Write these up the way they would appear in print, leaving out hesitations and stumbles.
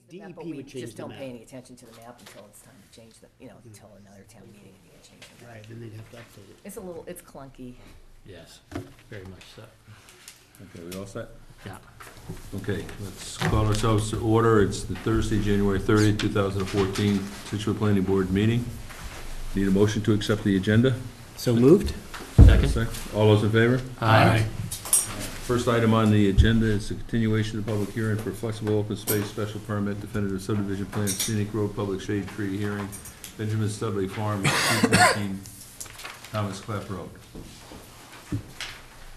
DEP But we would change just the don't map. pay any attention to the map until it's time to change the, until another town meeting, you can change the map. Right, then they'd have to update it. It's clunky. Yes, very much so. Okay, we all set? Yeah. Okay, let's call ourselves to order. It's the Thursday, January 30th, 2014, Scituate Planning Board meeting. Need a motion to accept the agenda? So moved? Second? All those in favor? Aye. First item on the agenda is the continuation of the public hearing for flexible open space special permit definitive subdivision plan scenic road public shade tree hearing, Benjamin Studley Farm, 219 Thomas Clap Road.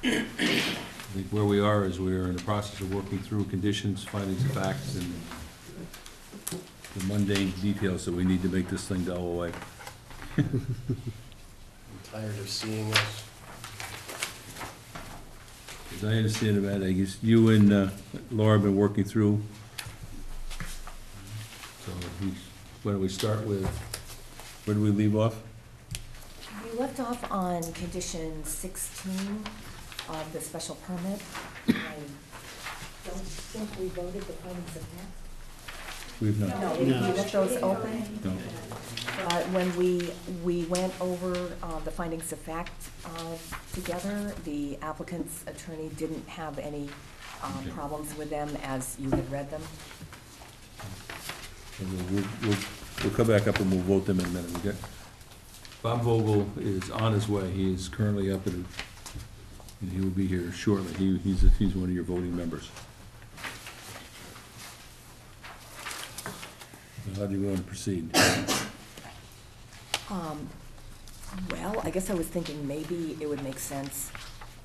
I think where we are is we are in the process of working through conditions, findings of facts, and the mundane details that we need to make this thing go away. I'm tired of seeing us. As I understand it, I guess you and Laura have been working through. So why don't we start with, where do we leave off? We left off on condition 16 of the special permit. I don't think we voted the findings of fact. We've No, not. we left those open. No. When we went over the findings of fact together, the applicant's attorney didn't have any problems with them as you had read them. And we'll come back up and we'll vote them in a minute, okay? Bob Vogel is on his way. He is currently up at, and he will be here shortly. He's one of your voting members. How do you want to proceed? Well, I guess I was thinking maybe it would make sense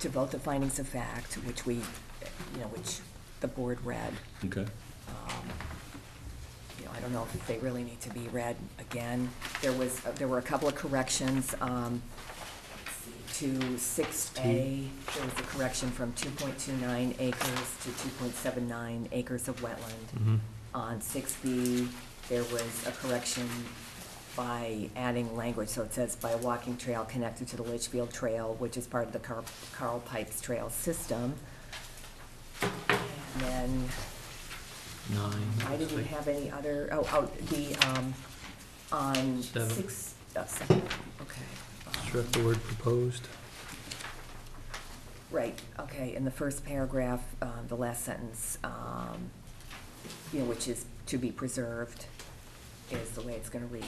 to vote the findings of fact, which which the board read. Okay. I don't know if they really need to be read again. There were a couple of corrections. To 6A, there was a correction from 2.29 acres to 2.79 acres of wetland. On 6B, there was a correction by adding language, so it says by a walking trail connected to the Litchfield Trail, which is part of the Carl Pipes Trail system. And then, 9. I didn't have any other, on 7. 7, okay. Struck the word proposed. Right, okay, in the first paragraph, the last sentence, which is to be preserved, is the way it's gonna read.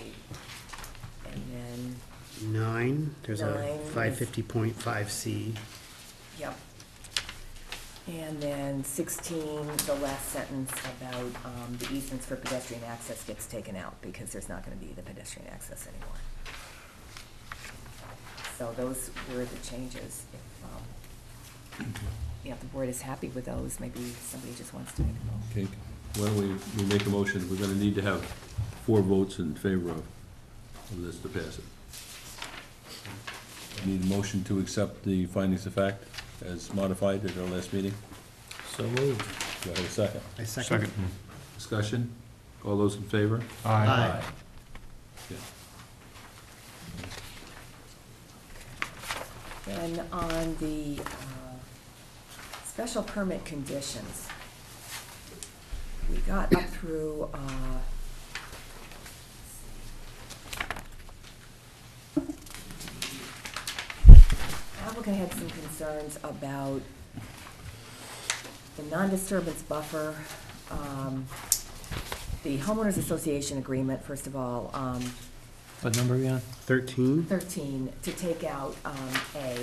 And then, 9, there's a 9 is- 550.5C. yep. And then 16, the last sentence about the easements for pedestrian access gets taken out because there's not gonna be the pedestrian access anymore. So those were the changes. If the board is happy with those, maybe somebody just wants to make a vote. Okay. Why don't we make a motion? We're gonna need to have 4 votes in favor of this to pass it. Need a motion to accept the findings of fact as modified at our last meeting. So moved. Do I have a second? I second. Discussion? All those in favor? Aye. Yeah. And on the special permit conditions, we got up through, applicant had some concerns about the non-disturbance buffer, the homeowners association agreement, first of all, What number are we on? 13? 13, to take out A,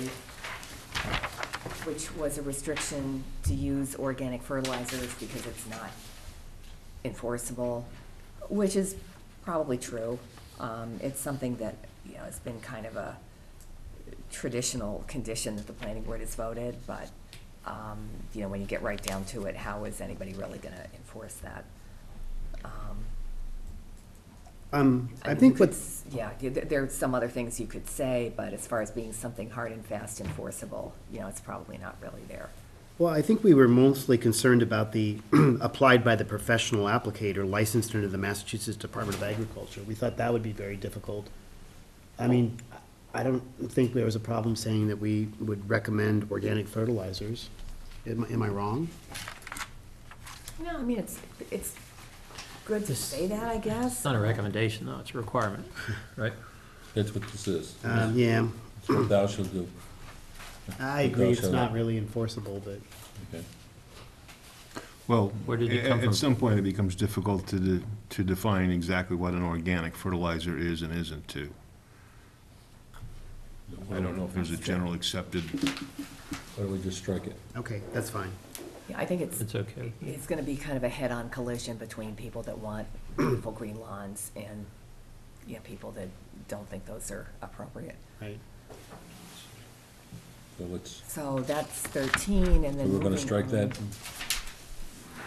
which was a restriction to use organic fertilizers because it's not enforceable, which is probably true. It's something that, has been kind of a traditional condition that the planning board has voted, but, when you get right down to it, how is anybody really gonna enforce that? I think what, Yeah, there's some other things you could say, but as far as being something hard and fast enforceable, it's probably not really there. well, I think we were mostly concerned about the applied by the professional applicator licensed under the Massachusetts Department of Agriculture. We thought that would be very difficult. I mean, I don't think there was a problem saying that we would recommend organic fertilizers. Am I wrong? No, I mean, it's good to This- say that, I guess. It's not a recommendation, though, it's a requirement, right? That's what this is. Yeah, It's what thou shalt do. I agree, it's Shut not up. really enforceable, but Okay. Well, Where did it come from? at some point, it becomes difficult to define exactly what an organic fertilizer is and isn't too. I don't know if there's a general accepted, Why don't we just strike it? okay, that's fine. Yeah, I think It's okay. it's gonna be kind of a head-on collision between people that want beautiful green lawns and, yeah, people that don't think those are appropriate. Right. So let's, So that's 13, and then we're gonna moving strike on- that,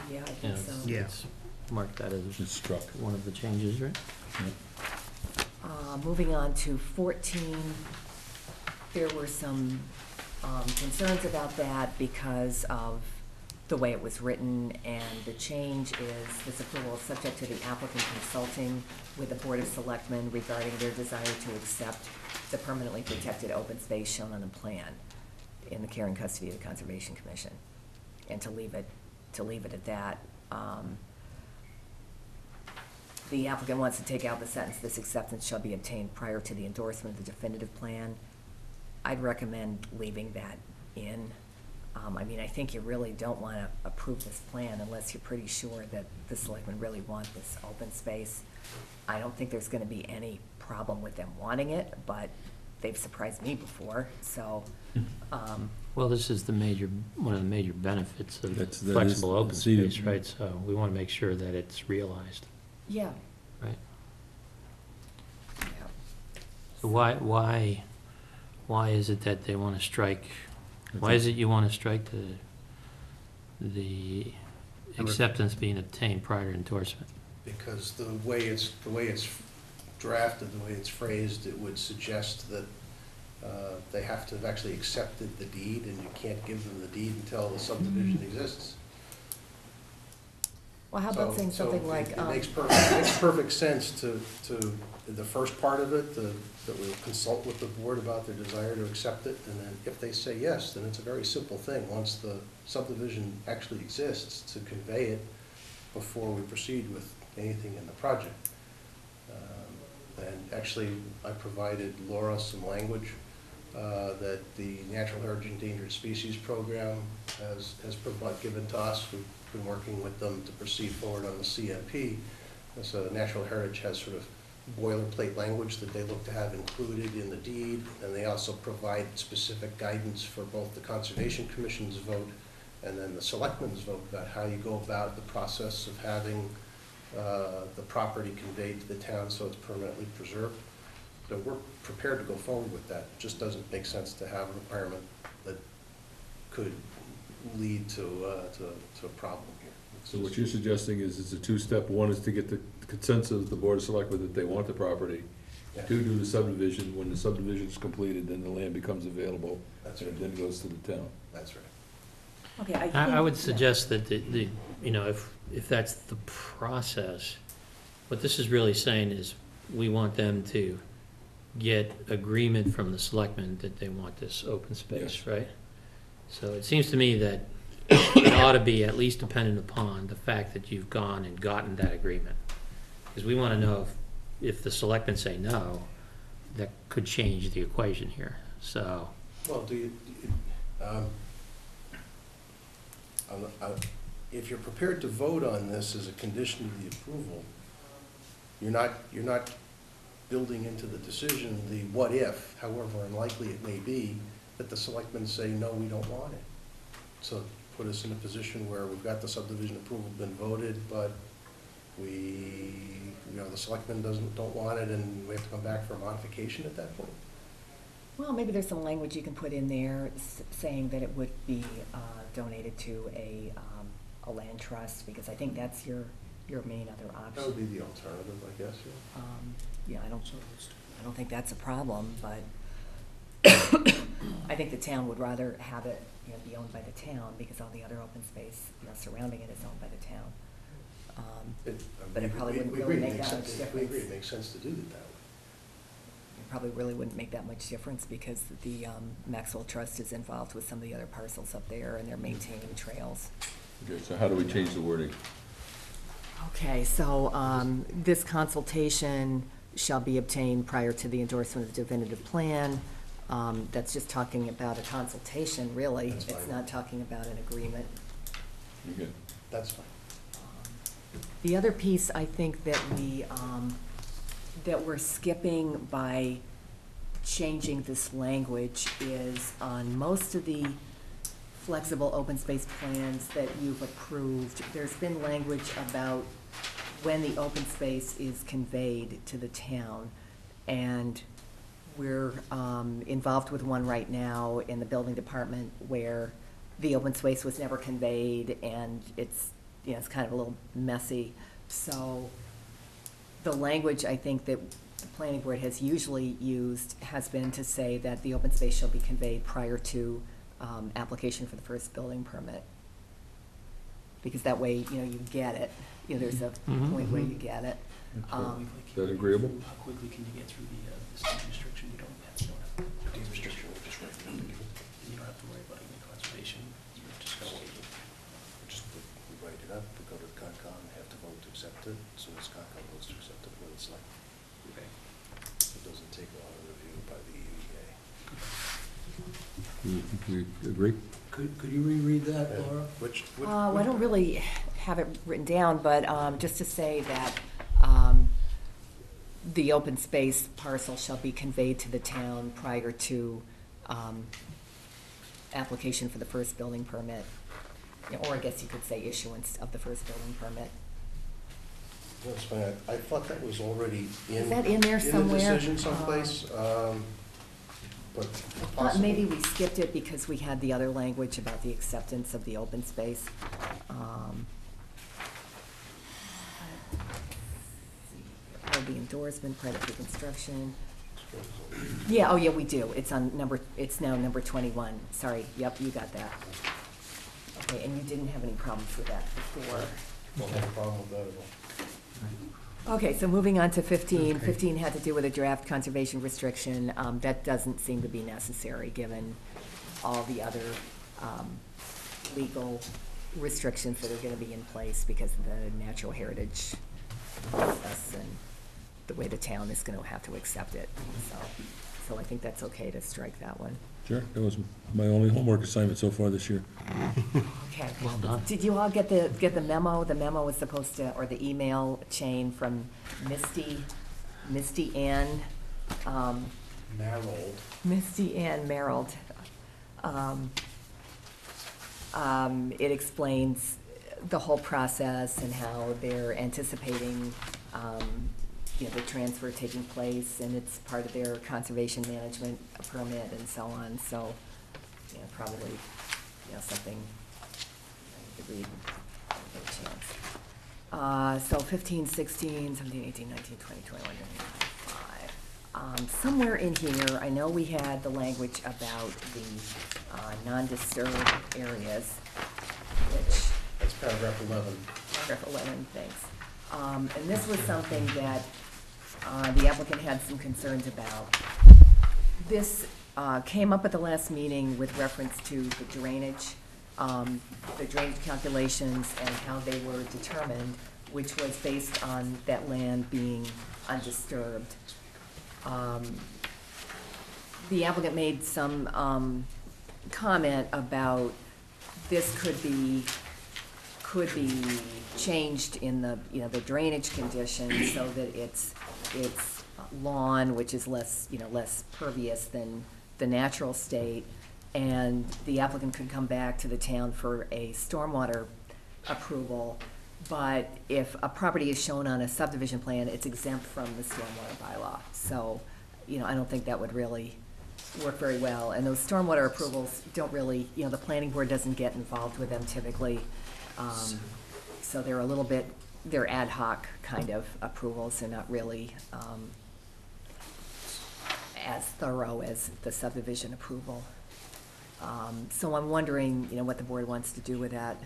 Yeah, I Yeah, think so. it's- Yeah. it's mark that as it's struck. one of the changes, right? Moving on to 14, there were some concerns about that because of the way it was written, and the change is this approval is subject to the applicant consulting with the Board of Selectmen regarding their desire to accept the permanently protected open space shown on the plan in the care and custody of the Conservation Commission, and to leave it at that. The applicant wants to take out the sentence, "This acceptance shall be obtained prior to the endorsement of the definitive plan." I'd recommend leaving that in. I mean, I think you really don't want to approve this plan unless you're pretty sure that the selectmen really want this open space. I don't think there's going to be any problem with them wanting it, but they've surprised me before, so, Well, this is one of the major benefits of That is flexible open seated. space, right? So we want to make sure that it's realized, yeah. right? Yeah. So why is it that they want to strike, why is it you want to strike the acceptance being obtained prior to endorsement? Because the way it's drafted, the way it's phrased, it would suggest that they have to have actually accepted the deed, and you can't give them the deed until the subdivision exists. Well, how about So- saying something so like, It makes perfect sense to, the first part of it, that we'll consult with the board about their desire to accept it, and then if they say yes, then it's a very simple thing, once the subdivision actually exists, to convey it before we proceed with anything in the project. And actually, I provided Laura some language that the Natural Heritage Endangered Species Program has given to us. We've been working with them to proceed forward on the CMP. And so Natural Heritage has sort of boilerplate language that they look to have included in the deed, and they also provide specific guidance for both the Conservation Commission's vote and then the Selectmen's vote about how you go about the process of having the property conveyed to the town so it's permanently preserved. So we're prepared to go forward with that. It just doesn't make sense to have a requirement that could lead to a problem here. So what you're suggesting is it's a two-step. One is to get the consensus of the Board of Selectmen that they want the property. Yeah. Two, do the subdivision. When the subdivision is completed, then the land becomes available, That's and right. it then goes to the town. That's right. okay, I think. I would yeah. suggest that if that's the process, what this is really saying is we want them to get agreement from the selectmen that they want this open space, Yes. right? So it seems to me that it ought to be at least dependent upon the fact that you've gone and gotten that agreement. Because we want to know if the selectmen say no, that could change the equation here, so. Well, if you're prepared to vote on this as a condition of the approval, you're not building into the decision the what if, however unlikely it may be, that the selectmen say, no, we don't want it. So put us in a position where we've got the subdivision approval been voted, but the selectmen don't want it, and we have to come back for a modification at that point. Well, maybe there's some language you can put in there saying that it would be donated to a land trust, because I think that's your main other That would option. be the alternative, I guess, yeah. Yeah, I don't think that's a problem, but I think the town would rather have it, be owned by the town, because all the other open space, surrounding it is owned by the town. But it probably wouldn't We really agree, make it makes that much sense. We agree, difference. it makes sense to do it that way. It probably really wouldn't make that much difference, because the Maxwell Trust is involved with some of the other parcels up there, and they're maintaining trails. Okay, so how do we change the wording? Okay, so this consultation shall be obtained prior to the endorsement of the definitive plan. That's just talking about a consultation, really. That's It's fine. not talking about an agreement. Okay. That's fine. The other piece I think that we're skipping by changing this language is on most of the flexible open space plans that you've approved, there's been language about when the open space is conveyed to the town. And we're involved with one right now in the building department where the open space was never conveyed, and it's, you know, it's kind of a little messy. So the language I think that the planning board has usually used has been to say that the open space shall be conveyed prior to application for the first building permit. Because that way, you know, you get it, you know, there's a point where you get it. Is that agreeable? How quickly can you get through the state restriction? You don't have to you don't have to worry about any conservation. You're just gonna wait. We write it up, we go to Concom, have to vote to accept it. As soon as Concom votes to accept it, when it's like, Okay. it doesn't take a lot of review by the EDA. We agree? Could you reread that, Laura? Which? I don't really have it written down, but just to say that the open space parcel shall be conveyed to the town prior to application for the first building permit. You know, or I guess you could say issuance of the first building permit. That's fine. I thought that was already in. Is that in there somewhere? In the decision someplace, but possibly. Maybe we skipped it because we had the other language about the acceptance of the open space. Or the endorsement, credit for construction. Yeah, oh yeah, we do. It's on it's now number 21. Sorry, yep, you got that. Okay, and you didn't have any problems with that before. Don't have a problem with that at all. Okay, so moving on to 15. 15 had to do with a draft conservation restriction. That doesn't seem to be necessary, given all the other legal restrictions that are gonna be in place because of the natural heritage process and the way the town is gonna have to accept it. So I think that's okay to strike that one. Sure, that was my only homework assignment so far this year. Okay. Well done. Did you all get the memo? The memo was supposed to, or the email chain from Misty Ann, Marold. Misty Ann Merrill. It explains the whole process and how they're anticipating, you know, the transfer taking place, and it's part of their conservation management permit and so on, so, you know, probably, you know, something I could read, get a chance. So 15, 16, 17, 18, 19, 20, 21, 25. Somewhere in here, I know we had the language about the non-disturbed areas, which That's paragraph 11. paragraph 11, thanks. And this was something that the applicant had some concerns about. This came up at the last meeting with reference to the drainage calculations and how they were determined, which was based on that land being undisturbed. The applicant made some comment about this could be changed in the, you know, the drainage conditions so that it's lawn, which is less, you know, less pervious than the natural state, and the applicant could come back to the town for a stormwater approval. But if a property is shown on a subdivision plan, it's exempt from the stormwater bylaw. So, you know, I don't think that would really work very well. And those stormwater approvals don't really, you know, the planning board doesn't get involved with them typically. So they're a little bit, they're ad hoc kind of approvals. They're not really as thorough as the subdivision approval. So I'm wondering, you know, what the board wants to do with that.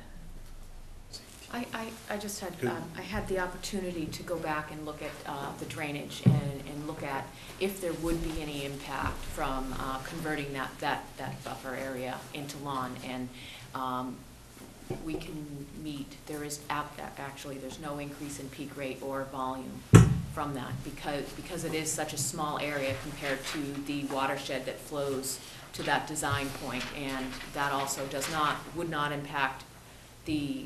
I just had, Good. I had the opportunity to go back and look at the drainage and look at if there would be any impact from converting that buffer area into lawn. And we can meet, actually, there's no increase in peak rate or volume from that, because it is such a small area compared to the watershed that flows to that design point, and that also would not impact the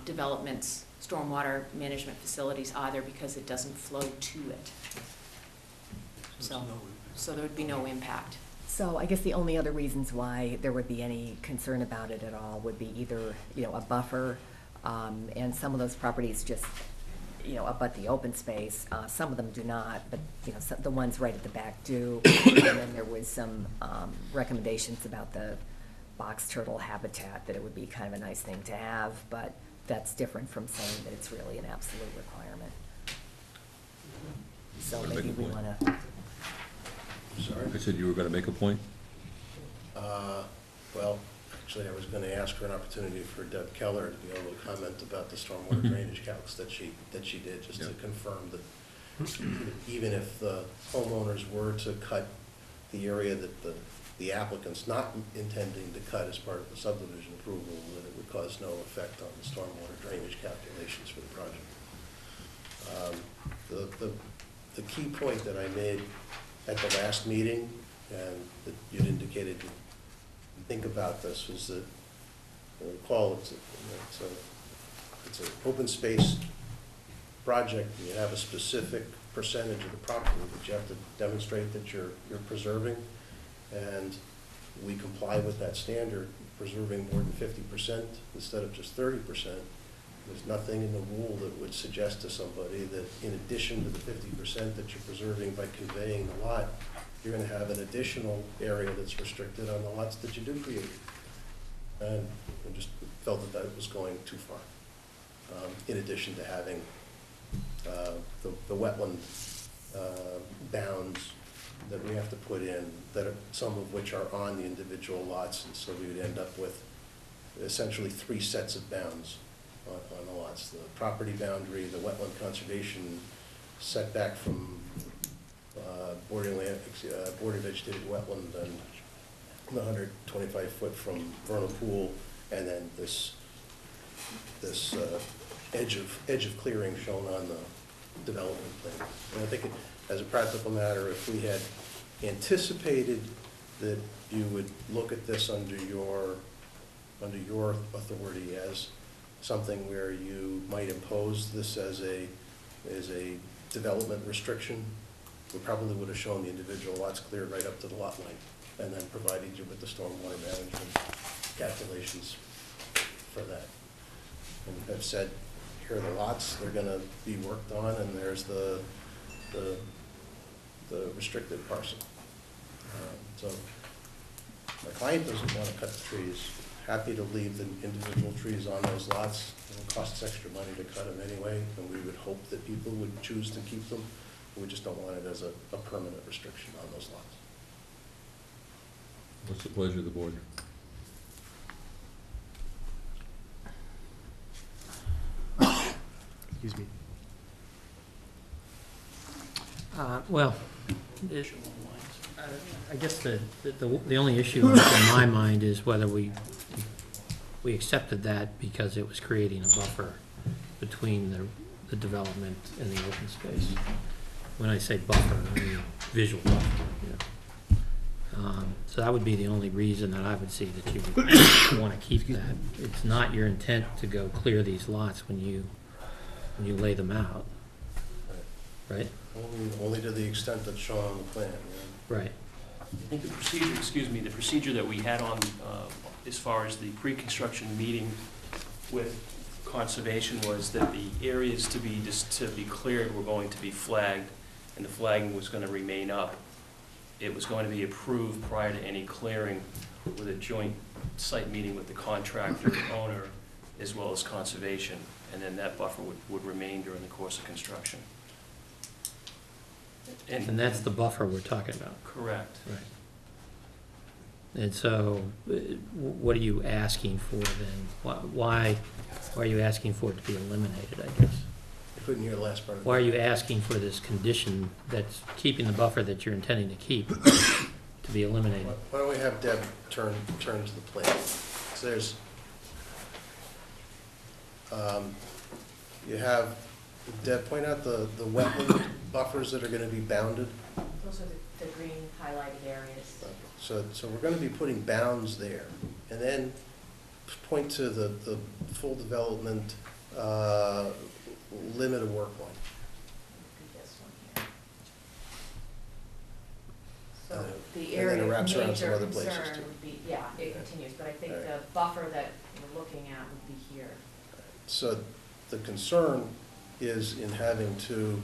development's stormwater management facilities either, because it doesn't flow to it. So there would be no impact. So I guess the only other reasons why there would be any concern about it at all would be either, a buffer, and some of those properties just, abut the open space. Some of them do not, but, the ones right at the back do. And then there was some recommendations about the box turtle habitat, that it would be kind of a nice thing to have, but that's different from saying that it's really an absolute requirement. So Wanna make maybe a we point? want to. Sorry? I said you were gonna make a point? Well, actually, I was going to ask for an opportunity for Deb Keller to be able to comment about the stormwater drainage calcs that she did, just to Yeah. confirm that even if the homeowners were to cut the area that the applicant's not intending to cut as part of the subdivision approval, that it would cause no effect on the stormwater drainage calculations for the project. The key point that I made at the last meeting, and that you'd indicated you think about this, was that, recall, it's an open space project, and you have a specific percentage of the property that you have to demonstrate that you're preserving, and we comply with that standard, preserving more than 50% instead of just 30%. There's nothing in the rule that would suggest to somebody that in addition to the 50% that you're preserving by conveying the lot, you're going to have an additional area that's restricted on the lots that you do create. And I just felt that that was going too far. In addition to having the wetland bounds that we have to put in, that are, some of which are on the individual lots, and so we would end up with essentially 3 sets of bounds on the lots: the property boundary, the wetland conservation setback from border vegetated wetland, and the 125-foot from vernal pool, and then this edge of clearing shown on the development plan. And I think as a practical matter, if we had anticipated that you would look at this under your authority as something where you might impose this as a development restriction, we probably would have shown the individual lots cleared right up to the lot line, and then provided you with the stormwater management calculations for that. And have said, here are the lots, they're gonna be worked on, and there's the restricted parcel. So my client doesn't want to cut the trees. Happy to leave the individual trees on those lots. It costs extra money to cut them anyway, and we would hope that people would choose to keep them. We just don't want it as a permanent restriction on those lots. What's the pleasure of the board? Excuse me. Well, I guess the only issue in my mind is whether we accepted that because it was creating a buffer between the development and the open space. When I say buffer, I mean visual buffer, so that would be the only reason that I would see that you would want to keep that. It's not your intent to go clear these lots when you lay them out, right? Only to the extent that's shown on the plan, yeah. Right. I think the procedure that we had on, as far as the pre-construction meeting with conservation, was that the areas to be cleared were going to be flagged, and the flagging was going to remain up. It was going to be approved prior to any clearing with a joint site meeting with the contractor, owner, as well as conservation, and then that buffer would remain during the course of construction. And that's the buffer we're talking about. Correct. Right. And so, what are you asking for then? Why are you asking for it to be eliminated, I guess? I couldn't hear the last part of it. Why are you asking for this condition that's keeping the buffer that you're intending to keep to be eliminated? Why don't we have Deb turn to the plan? So You have, Deb, point out the wetland buffers that are gonna be bounded. Those are the green highlighted areas. So we're gonna be putting bounds there, and then point to the full development, limit of work line. This one here. So And the then it area of wraps around some major other places, concern too. would be, yeah, it continues, but I think Right. the buffer that we're looking at would be here. So the concern is in having to,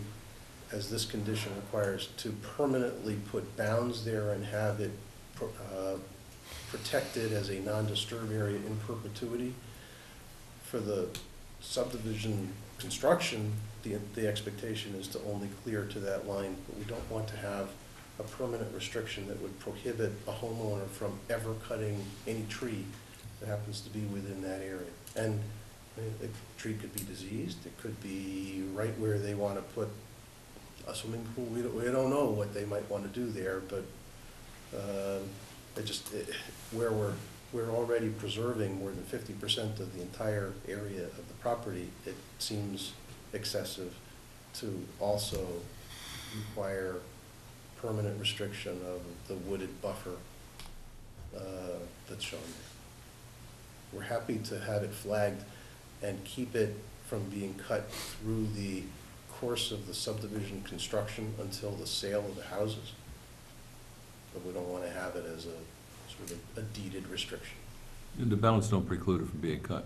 as this condition requires, to permanently put bounds there and have it protected as a non-disturb area in perpetuity. For the subdivision construction, the expectation is to only clear to that line, but we don't want to have a permanent restriction that would prohibit a homeowner from ever cutting any tree that happens to be within that area. And I mean, the tree could be diseased, it could be right where they want to put a swimming pool. We don't know what they might want to do there, but where we're already preserving more than 50% of the entire area of the property, it seems excessive to also require permanent restriction of the wooded buffer that's shown there. We're happy to have it flagged and keep it from being cut through the course of the subdivision construction until the sale of the houses. But we don't want to have it as a sort of a deeded restriction. And the bounds don't preclude it from being cut.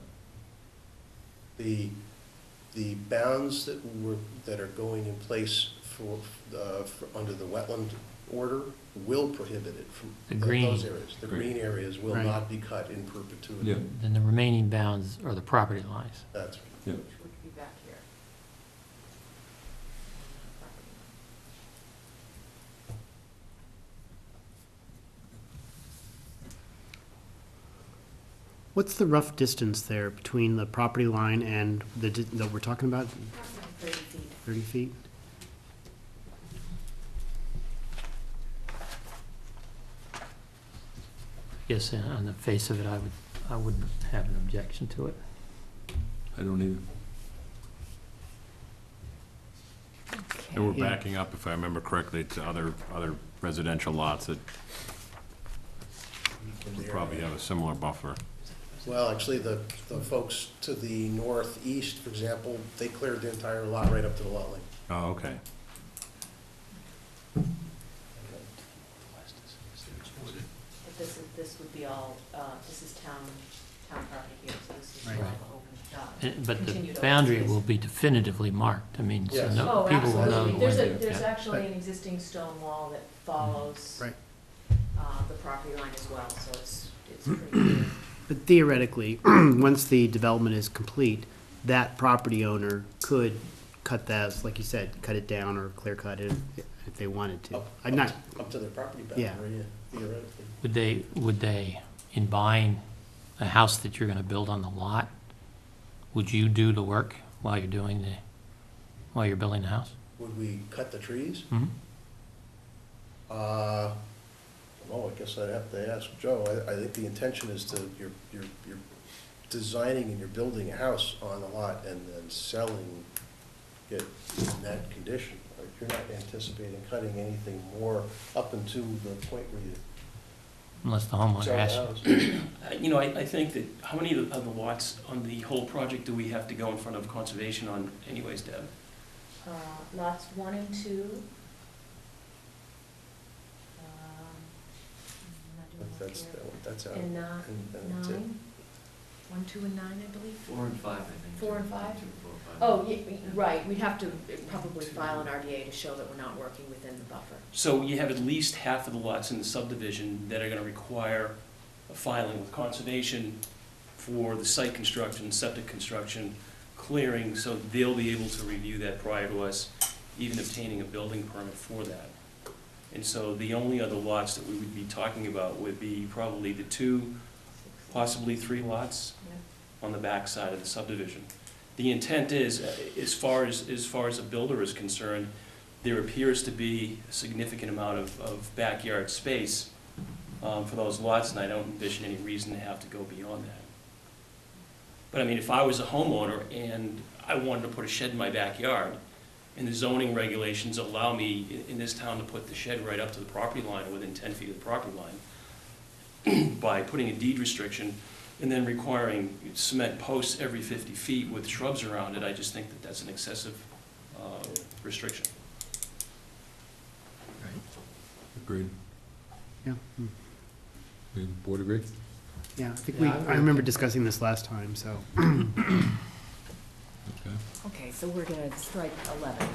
The bounds that are going in place for under the wetland order will prohibit it from The green. those areas. The Green. green areas will Right. not be cut in perpetuity. Yeah. Then the remaining bounds are the property lines. That's right. Yeah. Which would be back here. What's the rough distance there between the property line and that we're talking about, Approximately 30 feet. 30 feet? Yes, on the face of it, I wouldn't have an objection to it. I don't either. And we're Yeah. backing up, if I remember correctly, to other residential lots that would probably have a similar buffer. Well, actually, the folks to the northeast, for example, they cleared the entire lot right up to the lot line. Oh, okay. But this would be all, this is town property here, so this is all Right. the open, But the continued open boundary space. will be definitively marked. I mean, so Yes. no, Oh, people will know. absolutely. There's when there's yeah. actually an existing stone wall that follows Right. the property line as well, so it's pretty clear. But theoretically, once the development is complete, that property owner could cut that, like you said, cut it down or clear cut it if they wanted to. I'm not, Up to their property Yeah. boundary, theoretically. Would they, in buying a house that you're gonna build on the lot, would you do the work while you're building the house? Would we cut the trees? Mm-hmm. Well, I guess I'd have to ask Joe. I think the intention is to, you're designing and you're building a house on the lot and then selling it in that condition. Like, you're not anticipating cutting anything more up until the point where you Unless the sell homeowner the asks you. house. You know, I think that, how many of the lots on the whole project do we have to go in front of conservation on anyways, Deb? Lots 1 and 2. That's out. And And that's it. 9, 1, 2, and 9, I believe. 4 and 5, I think. 4 and 5? 2, 4, 5. Oh, right, we'd have to probably file an RDA to show that we're not working within the buffer. So you have at least half of the lots in the subdivision that are gonna require a filing with conservation for the site construction, septic construction, clearing, so they'll be able to review that prior to us even obtaining a building permit for that. And so the only other lots that we would be talking about would be probably the 2, possibly 3 lots on the back side of the subdivision. The intent is, as far as a builder is concerned, there appears to be a significant amount of backyard space for those lots, and I don't envision any reason to have to go beyond that. But I mean, if I was a homeowner and I wanted to put a shed in my backyard, and the zoning regulations allow me in this town to put the shed right up to the property line, or within 10 feet of the property line, by putting a deed restriction and then requiring cement posts every 50 feet with shrubs around it, I just think that that's an excessive restriction. Agreed. Yeah, Board agree? yeah, I think Yeah, I remember discussing this last time, so. Okay. Okay, so we're gonna strike 11.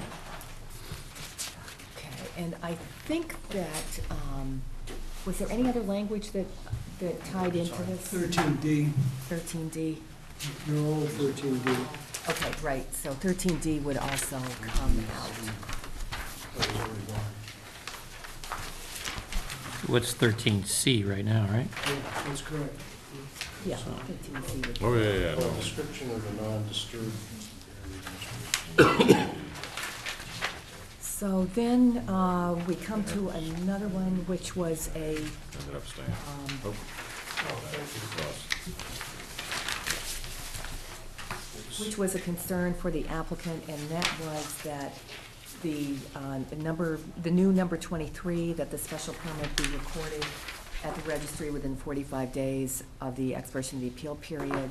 Okay, and I think that, was there any other language that tied into this? 13D, 13D? you're all 13D. Okay, right, so 13D would also come out. What's 13C right now, right? Yeah, that's correct. Yeah, 13C would. Oh, yeah. Well, description of the non-disturbed. So then, we come to another one, which was a, Ended up staying. um, which was a concern for the applicant, and that was that the new number 23, that the special permit be recorded at the registry within 45 days of the expiration of the appeal period.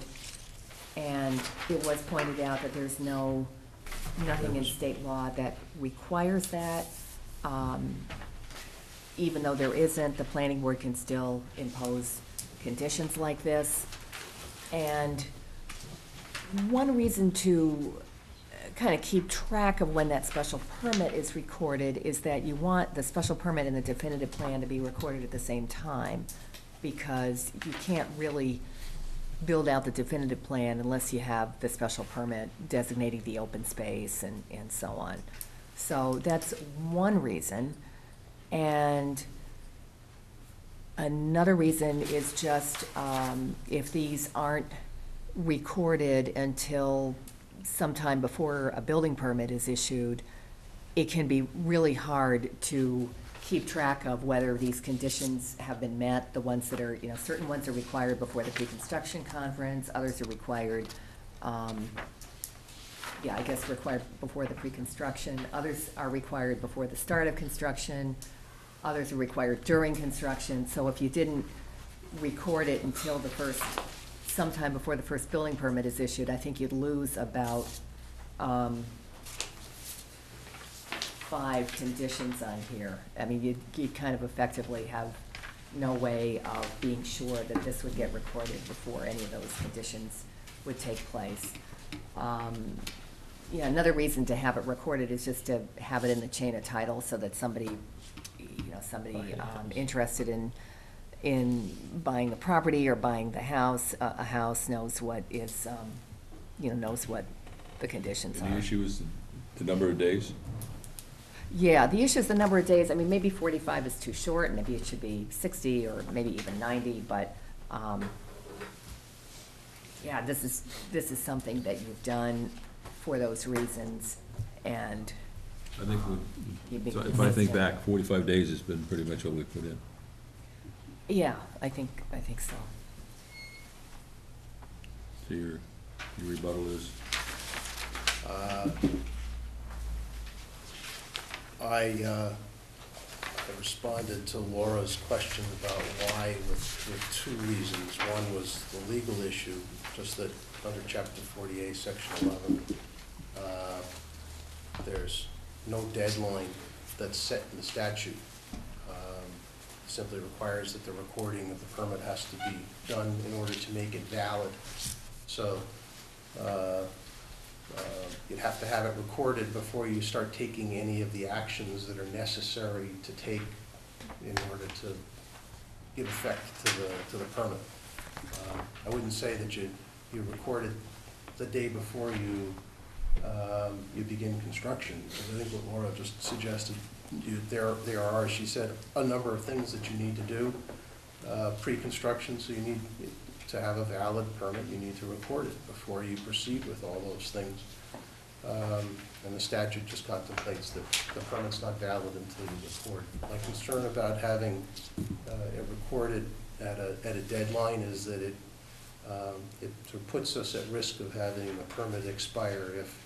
And it was pointed out that there's nothing in state law that requires that. Even though there isn't, the planning board can still impose conditions like this. And one reason to kind of keep track of when that special permit is recorded is that you want the special permit and the definitive plan to be recorded at the same time, because you can't really build out the definitive plan unless you have the special permit designating the open space and so on. So that's one reason. And another reason is just if these aren't recorded until sometime before a building permit is issued, it can be really hard to keep track of whether these conditions have been met, the ones that are, certain ones are required before the pre-construction conference, others are required, required before the pre-construction, others are required before the start of construction, others are required during construction. So if you didn't record it until sometime before the first building permit is issued, I think you'd lose about 5 conditions on here. I mean, you'd kind of effectively have no way of being sure that this would get recorded before any of those conditions would take place. Another reason to have it recorded is just to have it in the chain of title so that somebody interested in buying the property or buying the house, a house knows what is, knows what the conditions are. And the issue is the number of days? Yeah, the issue is the number of days. I mean, maybe 45 is too short, maybe it should be 60 or maybe even 90, but, this is something that you've done for those reasons, and I think, you've been so if I think consistent. back, 45 days has been pretty much what we put in. Yeah, I think so. So your rebuttal is? I responded to Laura's question about why with 2 reasons. One was the legal issue, just that under Chapter 48, Section 11, there's no deadline that's set in the statute. Simply requires that the recording of the permit has to be done in order to make it valid. So you'd have to have it recorded before you start taking any of the actions that are necessary to take in order to give effect to the permit. I wouldn't say that you record it the day before you begin construction, because I think what Laura just suggested, there are, she said, a number of things that you need to do pre-construction, so you need to have a valid permit, you need to record it before you proceed with all those things. And the statute just contemplates that the permit's not valid until you record. My concern about having it recorded at a deadline is that It sort of puts us at risk of having a permit expire if,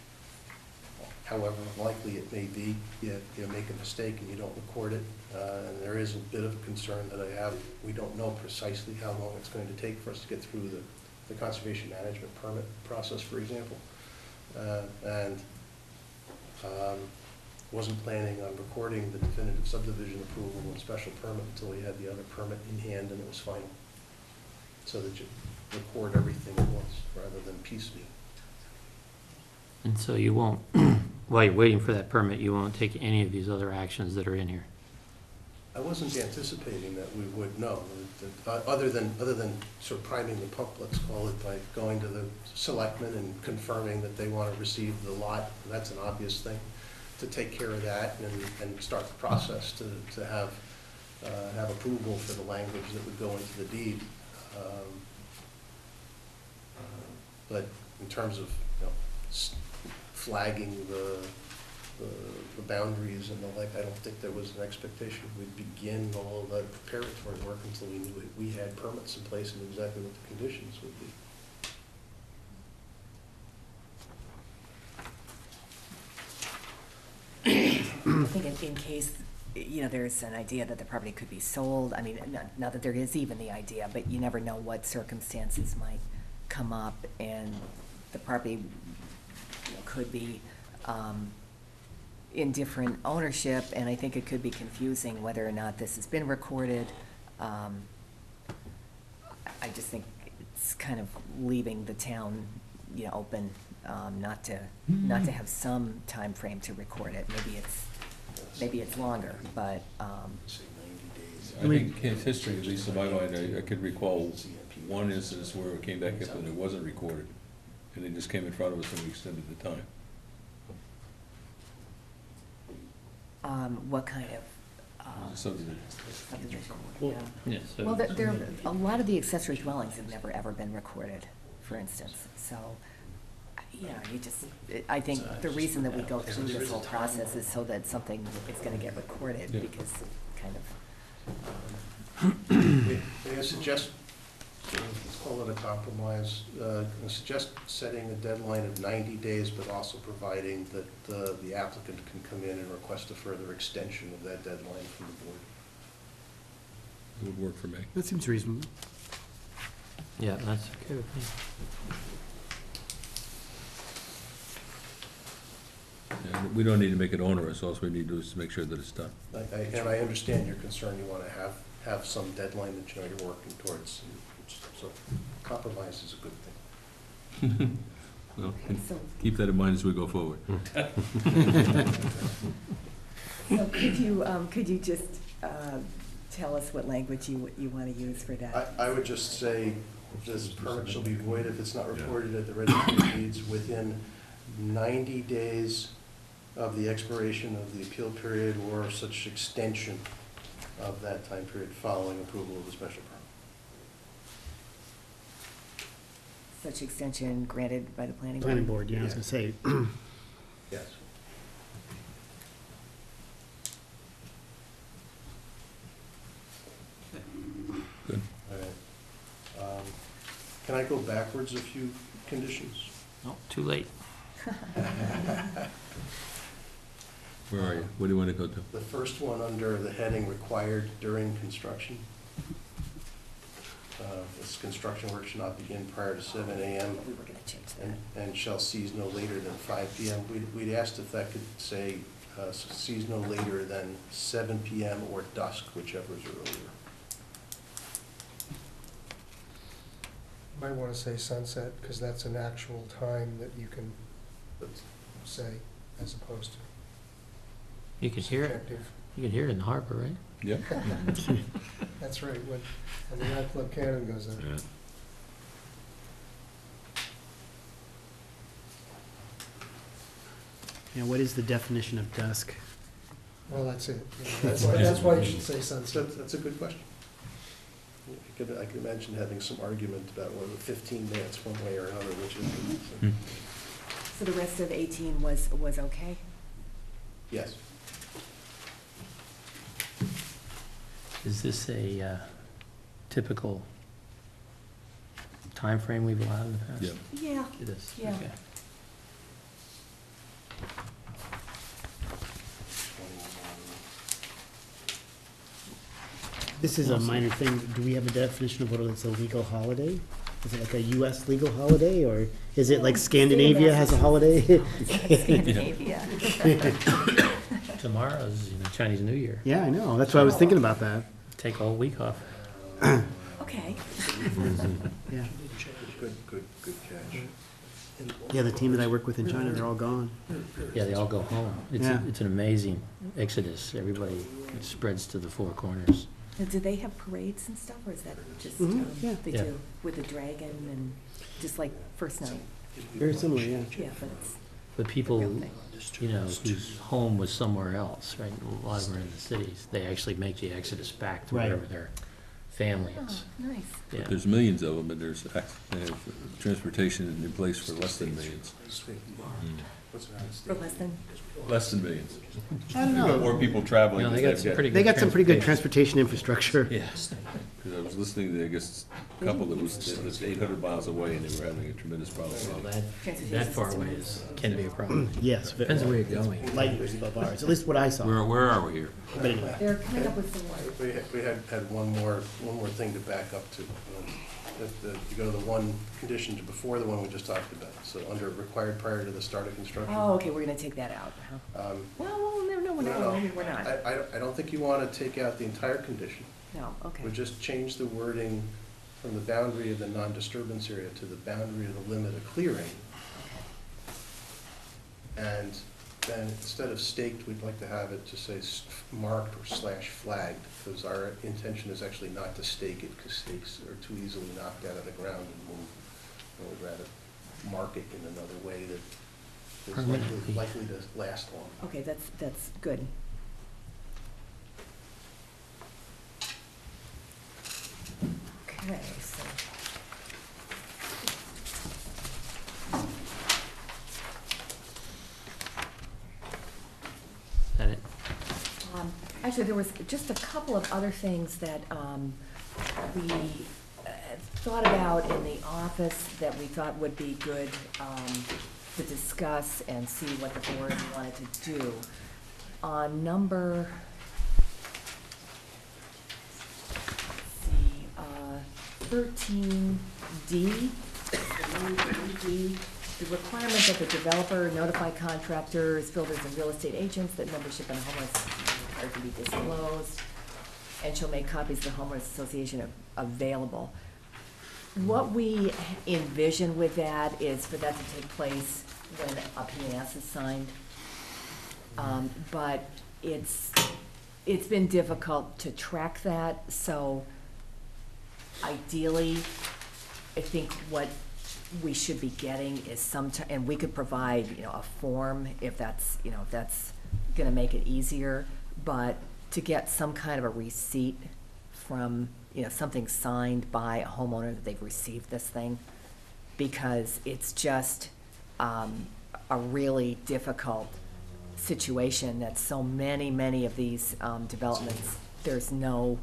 however likely it may be, you make a mistake and you don't record it. And there is a bit of a concern that I have. We don't know precisely how long it's going to take for us to get through the conservation management permit process, for example. And wasn't planning on recording the definitive subdivision approval and special permit until we had the other permit in hand and it was final. So that you record everything at once rather than piecemeal. And so you won't, while you're waiting for that permit, you won't take any of these other actions that are in here? I wasn't anticipating that we would know, other than sort of priming the pump, let's call it, by going to the selectmen and confirming that they want to receive the lot. That's an obvious thing, to take care of that and start the process to have approval for the language that would go into the deed. But in terms of, flagging the boundaries and the like, I don't think there was an expectation we'd begin all of the preparatory work until we knew we had permits in place and exactly what the conditions would be. I think in case, there's an idea that the property could be sold, I mean, not that there is even the idea, but you never know what circumstances might come up, and the property could be in different ownership, and I think it could be confusing whether or not this has been recorded. I just think it's kind of leaving the town, open, not to have some time frame to record it. Maybe it's longer, but, Say 90 days. I think in history, at least in my mind, I could recall one instance where it came back up and it wasn't recorded, and they just came in front of us and we extended the time. what kind of, Subdivision. subdivision? Well, Yeah. yeah, so. Well, a lot of the accessory dwellings have never, ever been recorded, for instance, so, I think the reason that we go through this whole process is so that something is gonna get recorded, Yeah. because kind of, May I suggest, let's call it a compromise, I suggest setting a deadline of 90 days, but also providing that the applicant can come in and request a further extension of that deadline from the board. It would work for me. That seems reasonable. Yeah, that's okay with me. And we don't need to make it onerous, all we need to do is to make sure that it's done. And I understand your concern, you want to have some deadline that you're working towards, so compromise is a good thing. Well, so, keep that in mind as we go forward. so could you just, tell us what language you wanna use for that? I would just say, this permit shall be void if it's not recorded at the registry of deeds within 90 days of the expiration of the appeal period or such extension of that time period following approval of the special permit. Such extension granted by the planning board? Planning board, yeah, I was gonna say, Yes. Good. All right. Can I go backwards a few conditions? No, too late. Where are you? What do you want to go to? The first one under the heading required during construction. This construction work should not begin prior to 7 AM We were gonna change that. and shall cease no later than 5 PM. We'd asked if that could say cease no later than 7 PM or dusk, whichever is earlier. Might want to say sunset, because that's an actual time that you can That's- say, as opposed to You can hear it, subjective. you can hear it in the harbor, right? Yeah? That's right, when the yacht club cannon goes in. Yeah. what is the definition of dusk? Well, that's it. That's why you should say sunset. That's a good question. I could imagine having some argument about whether 15 minutes one way or another, which is, So the rest of 18 was okay? yes. Is this a typical time frame we've allowed in the past? Yeah. Yeah, It is, Yeah. okay. This is a minor thing. Do we have a definition of what is a legal holiday? Is it like a US legal holiday, or is it like Scandinavia has a holiday? Scandinavia. Tomorrow's, Chinese New Year. Yeah, I know. That's why I was thinking about that. Take all week off. Okay. Yeah. Good catch. Yeah, the team that I work with in China, they're all gone. Yeah, they all go home. Yeah. It's an amazing exodus. Everybody spreads to the four corners. Now, do they have parades and stuff, or is that just, Yeah. they Yeah. do, with the dragon and, just like first night? Very similar, yeah. Yeah, but it's But people, a real thing. whose home was somewhere else, right? A lot of them are in the cities. They actually make the exodus back to Right. wherever their family Oh, is. nice. Yeah. There's millions of them, and there's transportation in place for less than millions. For less than, Less than millions. I don't know. More people traveling. They got some pretty good They got some pretty good transportation. transportation infrastructure. Yes. Because I was listening to, I guess, a couple that was 800 miles away, and they were having a tremendous problem. Well, that far away can be a problem. Yes. Depends where you're going. Light years above ours, at least what I saw. Where are we here? But anyway. they're coming up with some more. We had one more thing to back up to. You go to the one condition to before the one we just talked about. So under required prior to the start of construction. Oh, okay, we're gonna take that out, huh? Well, no, we're not. I don't think you want to take out the entire condition. No, okay. We just change the wording from the boundary of the non-disturbance area to the boundary of the limit of clearing. And then instead of staked, we'd like to have it just say marked or slash flagged, because our intention is actually not to stake it, because stakes are too easily knocked out of the ground and moved. We'd rather mark it in another way that is Permanently. likely to last long. Okay, that's good. Okay, so. Is that it? Actually, there was just a couple of other things that we thought about in the office that we thought would be good to discuss and see what the board wanted to do. On number, let's see, 13D, the requirement that the developer notify contractors, builders, and real estate agents that membership in a homeowners are to be disclosed, and shall make copies of the homeowners association available. What we envision with that is for that to take place when a PNS is signed. But it's been difficult to track that, so ideally, I think what we should be getting is and we could provide, a form if that's gonna make it easier, but to get some kind of a receipt from, something signed by a homeowner that they've received this thing, because it's just, a really difficult situation that so many of these, developments, there's no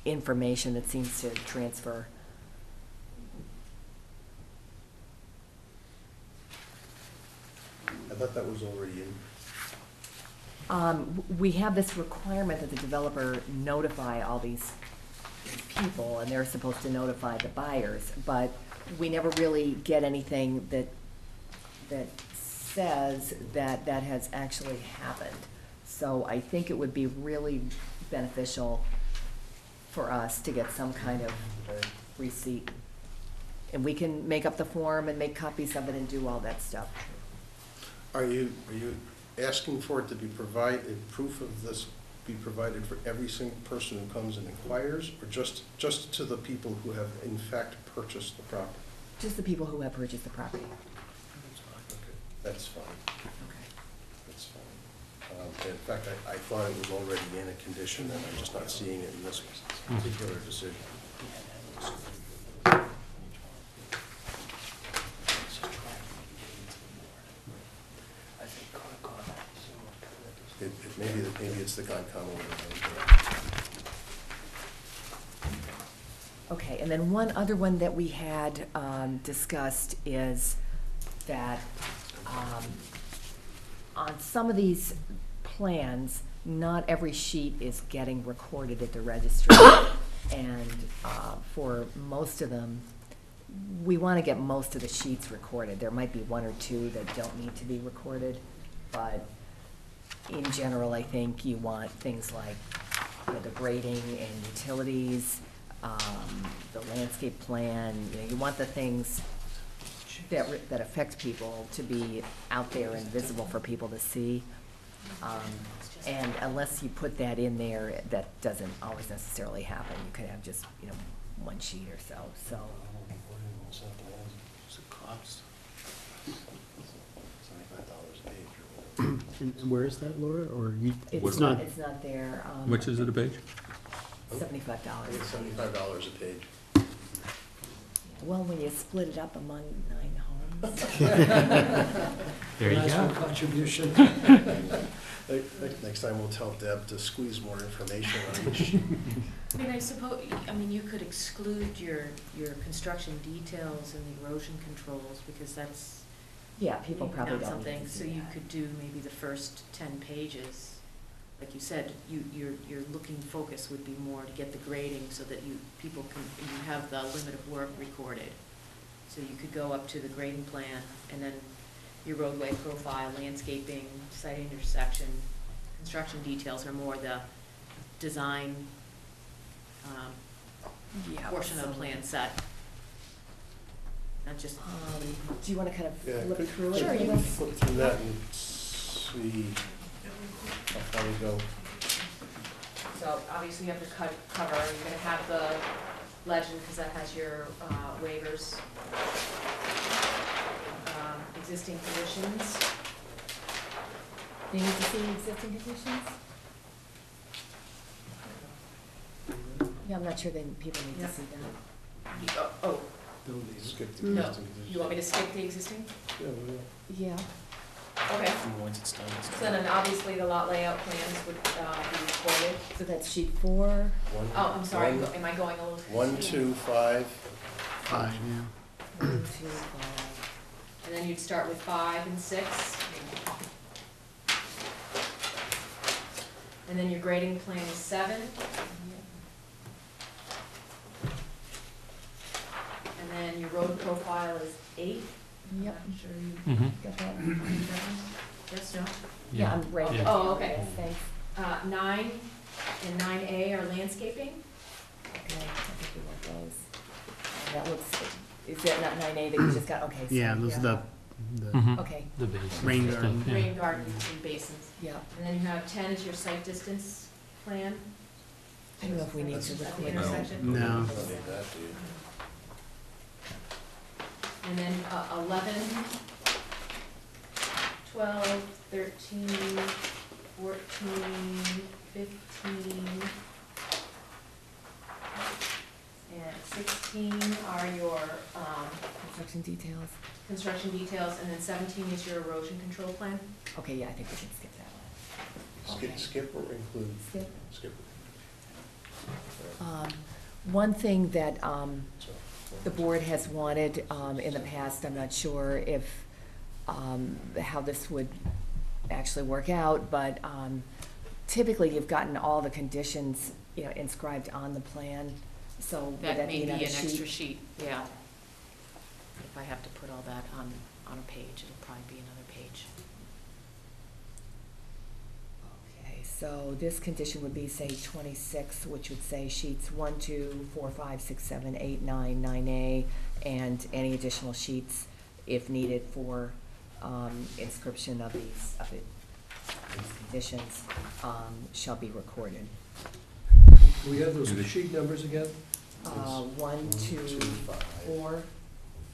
information that seems to transfer. I thought that was already in. We have this requirement that the developer notify all these people, and they're supposed to notify the buyers, but we never really get anything that says that that has actually happened. So I think it would be really beneficial for us to get some kind of receipt. And we can make up the form and make copies of it and do all that stuff. Are you asking for it to be proof of this be provided for every single person who comes and inquires, or just to the people who have in fact purchased the property? Just the people who have purchased the property. Okay, that's fine, Okay. that's fine. In fact, I thought it was already in a condition, and I'm just not seeing it in this particular decision. Maybe it's the Concom over there. Okay, and then one other one that we had discussed is that on some of these plans, not every sheet is getting recorded at the registry. And for most of them, we want to get most of the sheets recorded. There might be one or two that don't need to be recorded, but in general, I think you want things like, you know, the grading and utilities, the landscape plan, you know, you want the things that affect people to be out there and visible for people to see. And unless you put that in there, that doesn't always necessarily happen. You could have just, you know, one sheet or so, so. What's it cost? $75 a page or whatever. And where is that, Laura, or you, It's it's not, It's not there. Which is it a page? $75. I think it's $75 a page. Well, when you split it up among 9 homes. There you go. Contribution. Next time we'll tell Deb to squeeze more information on each sheet. I mean, I suppose, I mean, you could exclude your construction details and the erosion controls, because that's Yeah, people maybe probably not don't need something, to so see you that. could do maybe the first 10 pages. Like you said, your looking focus would be more to get the grading so that you have the limit of work recorded. So you could go up to the grading plan, and then your roadway profile, landscaping, site intersection, construction details are more the design Yeah, portion of the so- plan set. Not just, Do you want to kind of Yeah, flip could- through it? Sure, with you us? Flip through that and see how far we go. so obviously you have to cover, you're gonna have the legend, because that has your waivers. Existing conditions. Do you need to see existing conditions? Yeah, I'm not sure that people need Yeah. to see that. Oh, Skip the no, existing you want me to skip the existing? conditions. Yeah. Okay, And once it's done, it's so done. then obviously the lot layout plans would be recorded. So that's sheet 4. One- Oh, I'm sorry, one- am I going a little? 1, 2, 5. 5, yeah. 1, 2, 5. And then you'd start with 5 and 6. And then your grading plan is 7. And then your road profile is 8. Yep. I'm sure you Mm-hmm. Got that? Yes, no? Yeah, I'm right. Yeah. Oh, okay. Yes, thanks. 9 and 9A are landscaping. Okay, I think we want those. That looks, is that not 9A that you just got? Okay. so- Yeah, those are the Mhm. Okay, The base. Rain garden. Yeah. Rain gardens and basins. yeah. And then you have 10 is your site distance plan. I don't know if we need to At the record that. intersection. No. I don't need that, do you? And then 11, 12, 13, 14, 15, and 16 are your Construction details. construction details, and then 17 is your erosion control plan. Okay, yeah, I think we can skip that one. Skip or include? Skip. Skip. One thing that So, the board has wanted in the past, I'm not sure if, how this would actually work out, but typically you've gotten all the conditions, you know, inscribed on the plan, so would That that may be be an another sheet? extra sheet, yeah. If I have to put all that on a page, it'll probably be another page. Okay, so this condition would be, say, 26, which would say sheets 1, 2, 4, 5, 6, 7, 8, 9, 9A, and any additional sheets, if needed, for inscription of these conditions, shall be recorded. We have those sheet numbers again? 1, 2, 4. 4?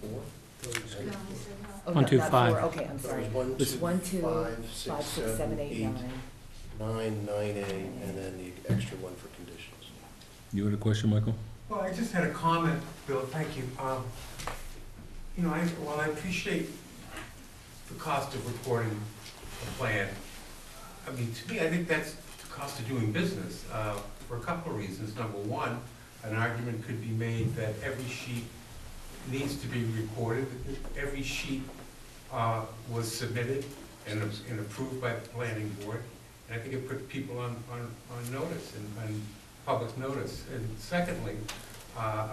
Oh, 1, no, 2, not 5. 4, okay, I'm sorry. 1, 2, 1, 2, 5, 5, 6, 7, 8, 9. 9, 9A, and then the extra one for conditions. You had a question, Michael? Well, I just had a comment, Bill, thank you. You know, while I appreciate the cost of recording a plan, I mean, to me, I think that's the cost of doing business, for a couple of reasons. Number one, an argument could be made that every sheet needs to be recorded. Every sheet was submitted and approved by the planning board. And I think it put people on notice and public notice. And secondly,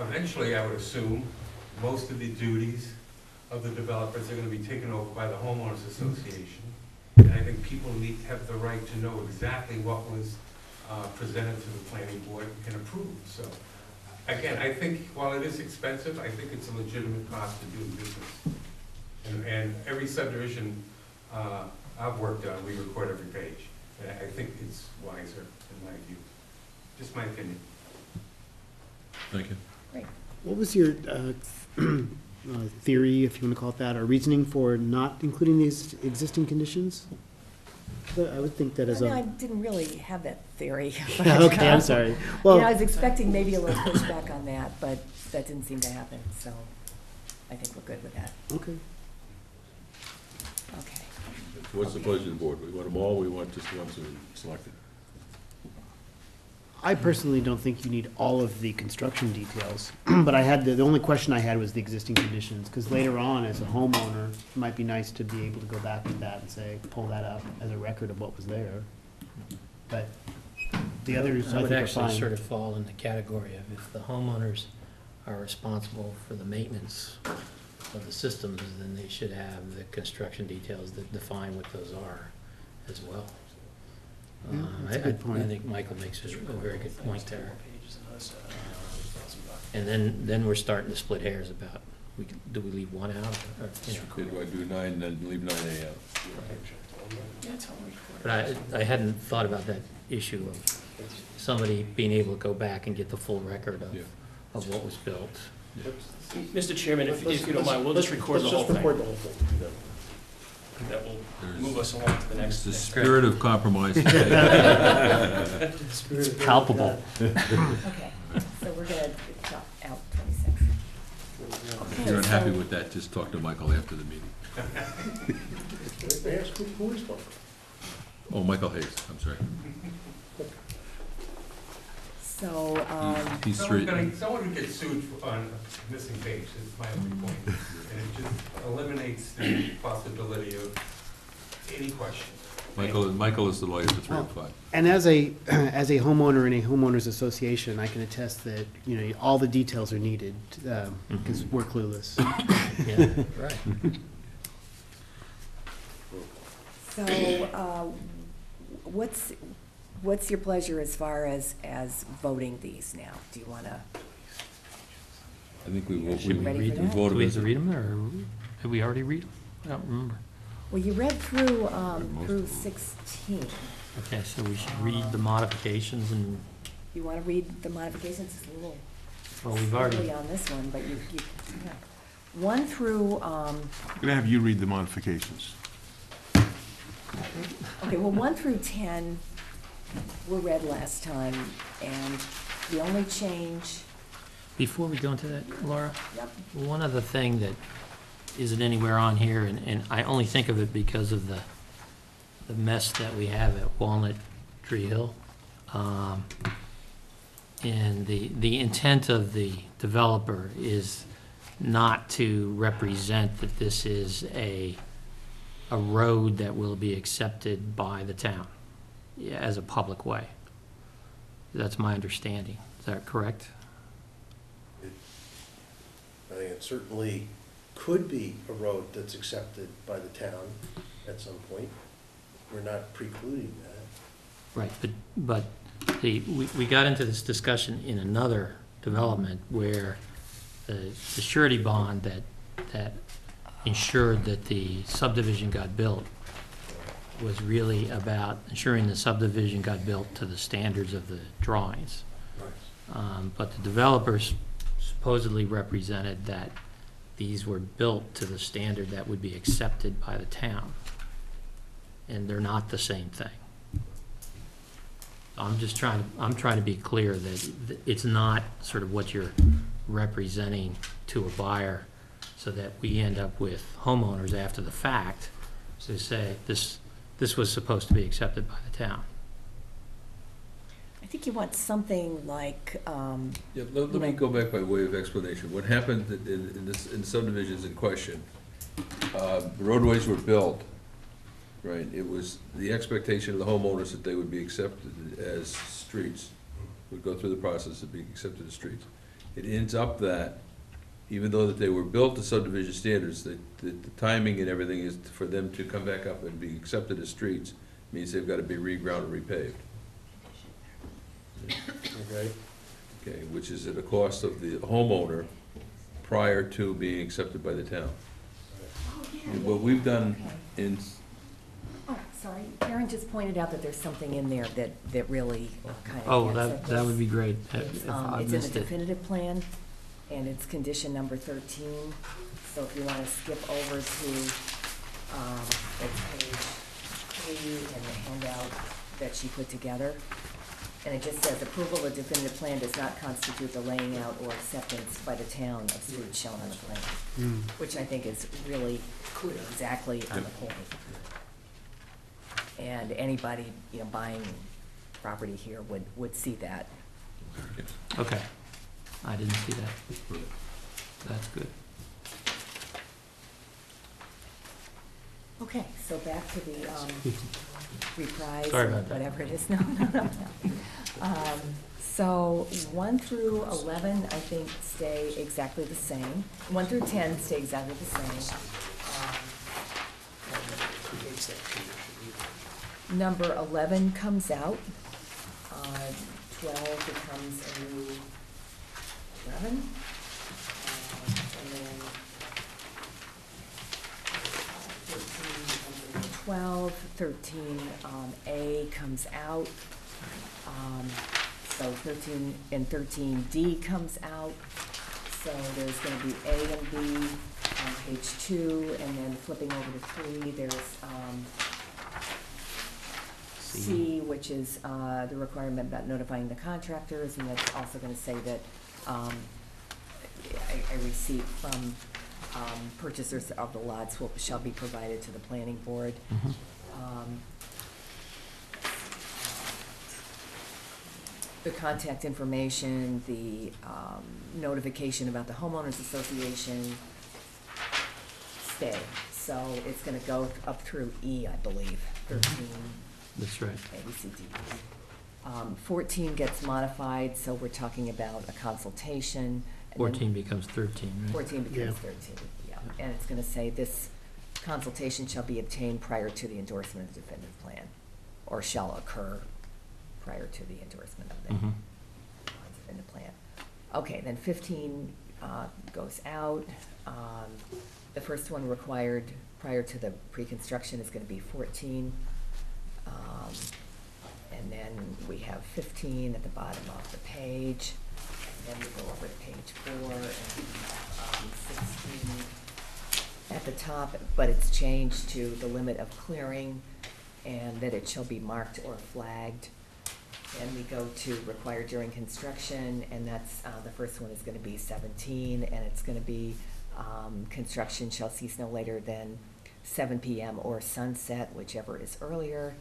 eventually I would assume most of the duties of the developers are going to be taken over by the homeowners association. And I think people need to have the right to know exactly what was presented to the planning board and approved. So again, I think while it is expensive, I think it's a legitimate cost to do business. And every subdivision I've worked on, we record every page. And I think it's wiser in my view. Just my opinion. Thank you. What was your theory, if you want to call it that, or reasoning for not including these existing conditions? I would think that as I a, didn't really have that theory. okay, I'm sorry. You Well, know, I was expecting maybe a little pushback on that, but that didn't seem to happen, so I think we're good with that. okay. Okay. What's the pleasure of the board? We want them all, we want just the ones that are selected? I personally don't think you need all of the construction details, but I had, the only question I had was the existing conditions, because later on, as a homeowner, it might be nice to be able to go back with that and say, pull that up as a record of what was there. But the others, I I would think are actually fine. sort of fall in the category of if the homeowners are responsible for the maintenance of the systems, then they should have the construction details that define what those are as well. Yeah, that's a good point. I think Michael makes a very good point there. Pages and us, And then we're starting to split hairs about, do we leave one out, or, you know. Do I do 9, then leave 9A out? But I hadn't thought about that issue of somebody being able to go back and get the full record Yeah. of what was built. Mr. Chairman, if you don't mind, we'll just record the whole thing. Record the whole thing. That will move us along to the next. It's the spirit of compromise. It's palpable. Okay, so we're gonna chop out 26. If you're unhappy with that, just talk to Michael after the meeting. May I ask who is one? Oh, Michael Hayes, I'm sorry. So, He's three. Someone who gets sued on a missing page is my only point. And it just eliminates the possibility of any question. Michael is the lawyer for 3 and 5. And as a homeowner in a homeowners association, I can attest that, you know, all the details are needed, because we're clueless. Yeah, right. so, what's your pleasure as far as voting these now? Do you wanna, I think we will, Should we ready for that? voted. Do we have to read them, or have we already read them? I don't remember. well, you read through, most through of them. 16. Okay, so we should read the modifications and, You wanna read the modifications? It's a little well, we've already, early on this one, but you, yeah. 1 through, I'm gonna have you read the modifications. okay, well, 1 through 10 were read last time, and the only change, before we go into that, Laura, yep, one other thing that isn't anywhere on here, and I only think of it because of the mess that we have at Walnut Tree Hill. And the intent of the developer is not to represent that this is a road that will be accepted by the town as a public way. That's my understanding. Is that correct? I think it certainly could be a road that's accepted by the town at some point. We're not precluding that. Right, but we got into this discussion in another development where the surety bond that ensured that the subdivision got built was really about ensuring the subdivision got built to the standards of the drawings. But the developers supposedly represented that these were built to the standard that would be accepted by the town. And they're not the same thing. I'm trying to be clear that it's not sort of what you're representing to a buyer so that we end up with homeowners after the fact to say this was supposed to be accepted by the town. I think you want something like, Yeah, let me go back by way of explanation. What happened in subdivisions in question, the roadways were built, right? It was the expectation of the homeowners that they would be accepted as streets, would go through the process of being accepted as streets. It ends up that, even though that they were built to subdivision standards, that the timing and everything is for them to come back up and be accepted as streets, means they've got to be reground and repaved. Okay? Okay, which is at a cost of the homeowner prior to being accepted by the town. What we've done in, oh, sorry, Karen just pointed out that there's something in there that really kind of Oh, gets at that would this. be great, if I It's in the missed it. definitive plan, and it's condition number 13. So if you want to skip over to, it's page 3 in the handout that she put together. And it just says, approval of definitive plan does not constitute the laying out or acceptance by the town of streets shown on the plan, which I think is really clear, exactly on the point. And anybody, buying property here would see that. Okay, I didn't see that. That's good. Okay, so back to the reprise, Sorry or about that. whatever it is. No. So 1 through 11, I think, stay exactly the same. 1 through 10 stay exactly the same. Number 11 comes out. 12 becomes a new 11. And then 13 becomes a new 12. 13, A comes out. So 13 and 13D comes out. So there's going to be A and B on page 2, and then flipping over to 3, there's C, which is the requirement about notifying the contractors, and that's also going to say that a receipt from purchasers of the lots shall be provided to the planning board. The contact information, the notification about the homeowners association stay. So it's gonna go up through E, I believe, 13, That's right. A, B, C, D, E. 14 gets modified, so we're talking about a consultation. And then 14 becomes 13, right? 14 becomes Yeah. 13, yeah. And it's gonna say this consultation shall be obtained prior to the endorsement of the definitive plan, or shall occur prior to the endorsement of the Mhm. definitive plan. Okay, then 15 goes out. The first one required prior to the pre-construction is gonna be 14. And then we have 15 at the bottom of the page. And then we go over to page 4 and 16 at the top, but it's changed to the limit of clearing and that it shall be marked or flagged. And we go to required during construction, and that's, the first one is gonna be 17, and it's gonna be, construction shall cease no later than 7 PM or sunset, whichever is earlier.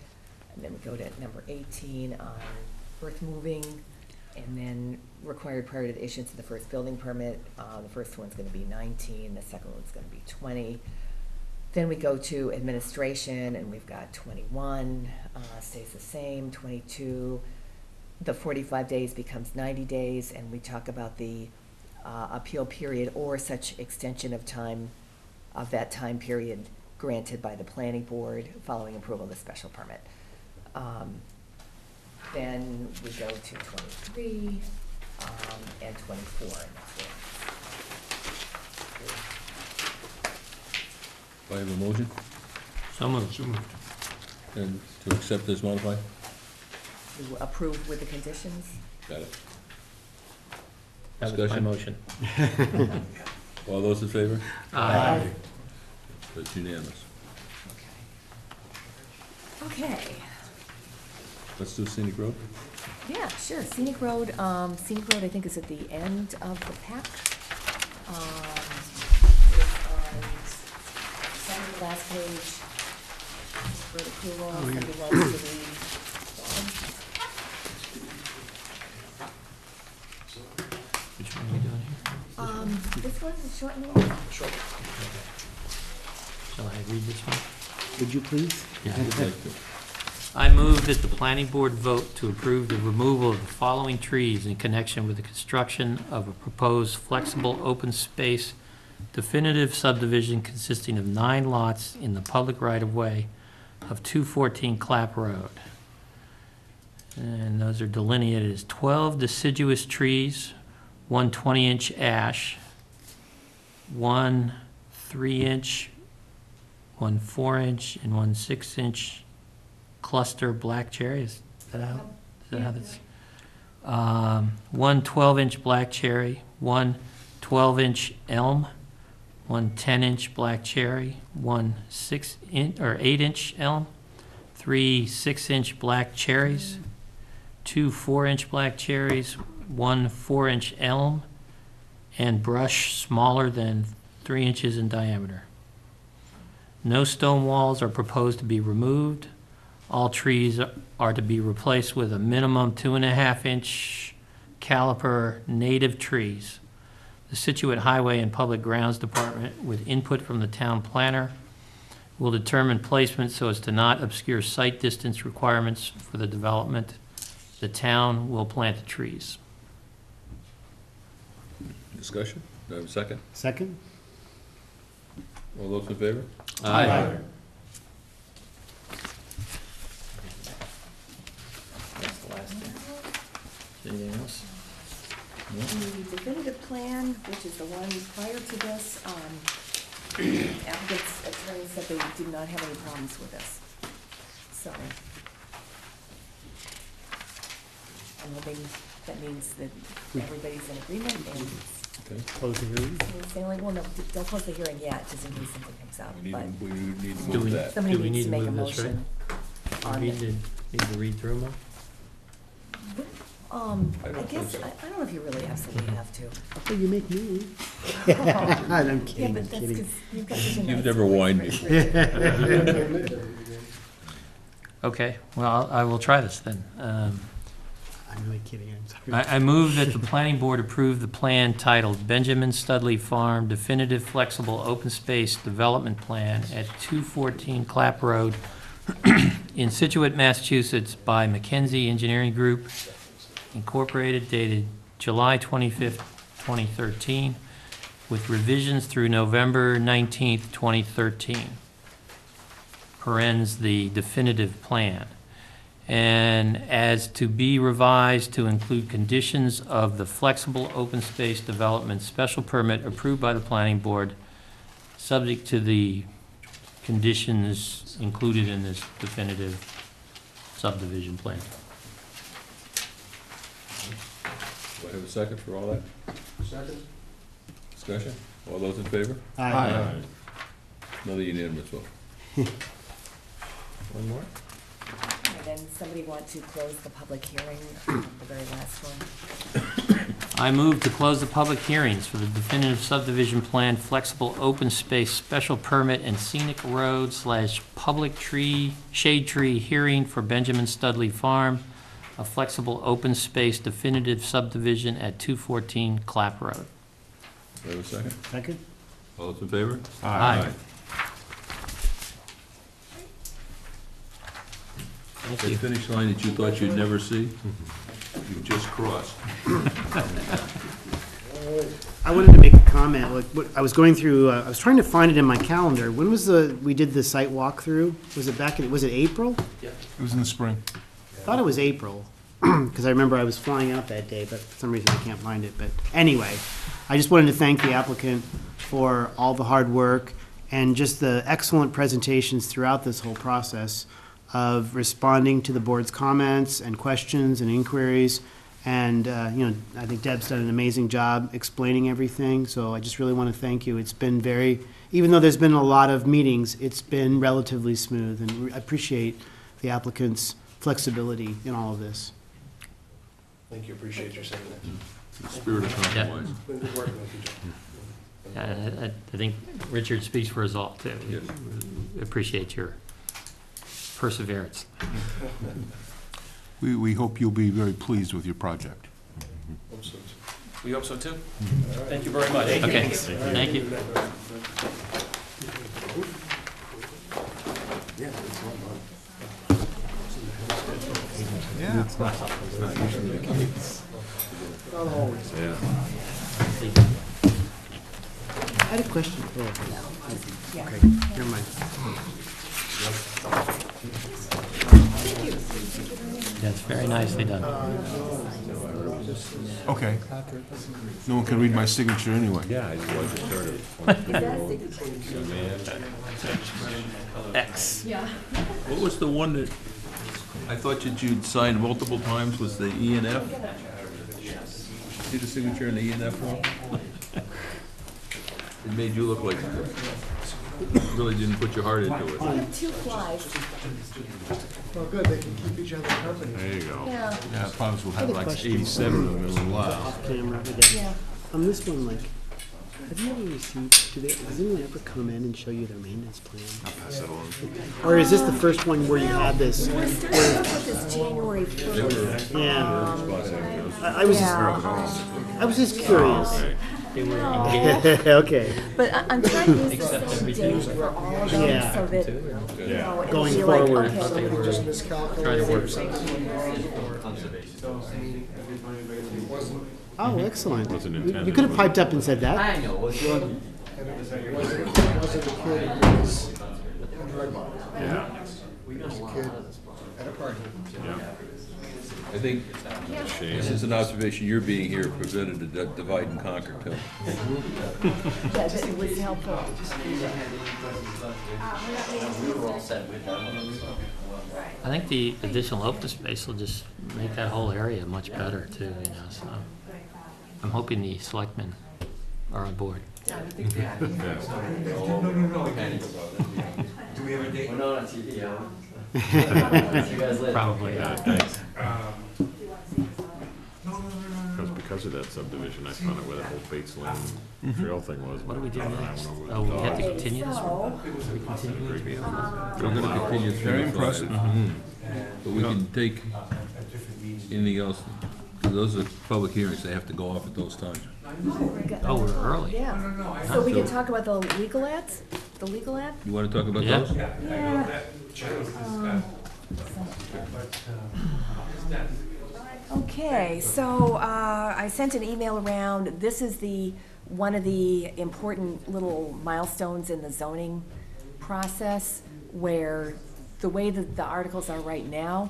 And then we go to number 18 on earth moving, and then required prior to the issuance of the first building permit. The first one's gonna be 19, the second one's gonna be 20. Then we go to administration, and we've got 21, stays the same, 22. The 45 days becomes 90 days, and we talk about the appeal period or such extension of time, of that time period granted by the planning board following approval of the special permit. Then we go to 23 and 24, and that's it. do I have a motion? So moved. And to accept as modified? You approve with the conditions? Got it. That was my Discussion? motion. All those in favor? Aye. That's unanimous. Okay. Let's do scenic road. Yeah, sure. Scenic Road, I think is at the end of the pack. It's on second to last page. For approval, somebody wants to read one. This one's a short meeting? Sure. Shall I read this one? Would you please? I move that the planning board vote to approve the removal of the following trees in connection with the construction of a proposed flexible open space definitive subdivision consisting of 9 lots in the public right-of-way of 214 Clap Road. And those are delineated as 12 deciduous trees, 1 20-inch ash, 1 3-inch, 1 4-inch, and 1 6-inch cluster black cherry. Is that how that's? 1 12-inch black cherry, 1 12-inch elm, 1 10-inch black cherry, 1 8-inch elm, 3 6-inch black cherries, 2 4-inch black cherries, 1 4-inch elm, and brush smaller than 3 inches in diameter. No stone walls are proposed to be removed. All trees are to be replaced with a minimum 2.5-inch caliper native trees. The Scituate Highway and Public Grounds Department, with input from the town planner, will determine placement so as to not obscure site distance requirements for the development. The town will plant the trees. Discussion? Do I have a second? Second? All those in favor? Aye. That's the last thing. Anything else? The definitive plan, which is the one prior to this, applicant's attorney said they did not have any problems with this. So, I'm hoping that means that everybody's in agreement and Okay. Close the hearing? Stanley, well, no, don't close the hearing yet, just in case something comes up, We but need to Do move we- that. somebody Do we needs to need make to a move this, right? motion on Need it. to read through them all? I I don't guess, think so. I don't know if you really absolutely have to. Well, you make me. I'm Yeah, kidding, I'm but that's kidding. 'cause you've got such a You've nice never voice, whined Richard. before. Okay, well, I will try this then. I'm really kidding, I'm sorry. I move that the planning board approve the plan titled Benjamin Studley Farm Definitive Flexible Open Space Development Plan at 214 Clap Road in Scituate, Massachusetts by McKenzie Engineering Group Incorporated, dated July 25th, 2013, with revisions through November 19th, 2013. Parens the definitive plan. And as to be revised to include conditions of the flexible open space development special permit approved by the planning board, subject to the conditions included in this definitive subdivision plan. Do I have a second for all that? Second? Discussion? All those in favor? Aye. Another unanimous vote. One more? And then somebody want to close the public hearing, the very last one? I move to close the public hearings for the definitive subdivision plan, flexible open space special permit and scenic road / public tree, shade tree hearing for Benjamin Studley Farm, a flexible open space definitive subdivision at 214 Clap Road. Do I have a second? Second? All those in favor? Aye. Thank That you. finish line that you thought you'd never see, you just crossed. I wanted to make a comment, like, I was going through, I was trying to find it in my calendar. When was we did the site walkthrough? Was it April? It was in the spring. I thought it was April, because I remember I was flying out that day, but for some reason I can't find it. But anyway, I just wanted to thank the applicant for all the hard work and just the excellent presentations throughout this whole process of responding to the board's comments and questions and inquiries. And, I think Deb's done an amazing job explaining everything, so I just really want to thank you. It's been even though there's been a lot of meetings, it's been relatively smooth, and I appreciate the applicant's flexibility in all of this. Thank you, appreciate your saying that. The spirit of compromise. Been good working with you, Joe. Yeah, I think Richard speaks for us all, too. Yes. We appreciate your perseverance. We hope you'll be very pleased with your project. Hope so, too. We hope so too. Thank you very much. Okay, thank you. I had a question. Yeah. Okay, never mind. That's very nicely done. Okay. No one can read my signature anyway. Yeah, I just wasn't sure of. X. What was the one that, I thought that you'd signed multiple times, was the E and F? See the signature in the E and F form? It made you look like you really didn't put your heart into it. Two flies. Well, good, they can keep each other company. There you go. Yeah. Yeah, problems will have Good like question. 87 of them in a little while. Off camera, I guess. Yeah. On this one, like, have you ever received, does anyone ever come in and show you their maintenance plan? I'll pass that along. Or is this the first one where you had this? We're starting with this January 1st. Yeah, I Yeah. was just curious. They were engaged. Okay, But I'm trying to use the Except same everything date for all of them, Yeah. so that, you know, it'll Going be like, forward. okay, Somebody just Trying to miscalculated work or something. It wasn't, oh, excellent. Wasn't You intended, could have was piped up and said that. and it wasn't a kid, it was a drug ball. Yeah, It was a kid at a party. yeah. I think, this is an observation, your being here prevented a divide and conquer too. yeah, that it was helpful. I think the additional open space will just make that whole area much better too, so. I'm hoping the selectmen are on board. Do we have a date? Probably. Thanks. Because of that subdivision, I found out where that whole Bates Lane trail thing was. What do we do And I next? went over Oh, we have to to continue this one? So, We continue with 305? We're gonna continue Very 35. impressive. But we can take anything else, 'cause those are public hearings, they have to go off at those times. Oh, we're early. yeah. So we can talk about the legal ads? The legal ad? You wanna talk about Yeah. those? Yeah. Okay, so I sent an email around. This is one of the important little milestones in the zoning process, where the way that the articles are right now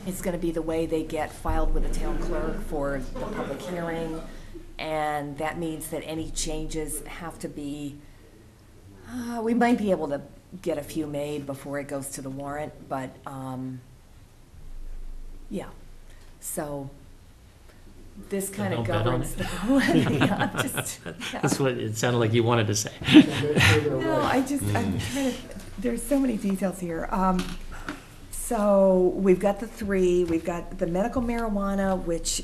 is going to be the way they get filed with the town clerk for the public hearing, and that means that any changes have to be, we might be able to get a few made before it goes to the warrant, but, yeah. So this kind of Don't bet on governs. it. Yeah, I'm just, yeah. That's what it sounded like you wanted to say. No, I'm trying to, there's so many details here. So we've got the three, we've got the medical marijuana, which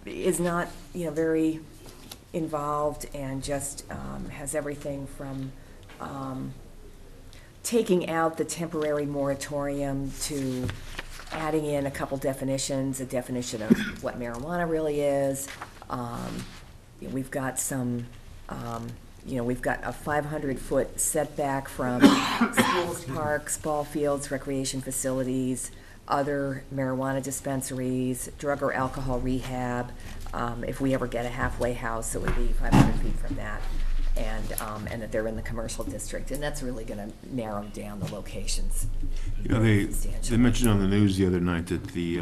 is not, very involved and just has everything from taking out the temporary moratorium to adding in a couple definitions, a definition of what marijuana really is. We've got some, we've got a 500-foot setback from schools, parks, ball fields, recreation facilities, other marijuana dispensaries, drug or alcohol rehab. If we ever get a halfway house, it would be 500 feet from that. And that they're in the commercial district, and that's really gonna narrow down the locations. They substantially. mentioned on the news the other night that the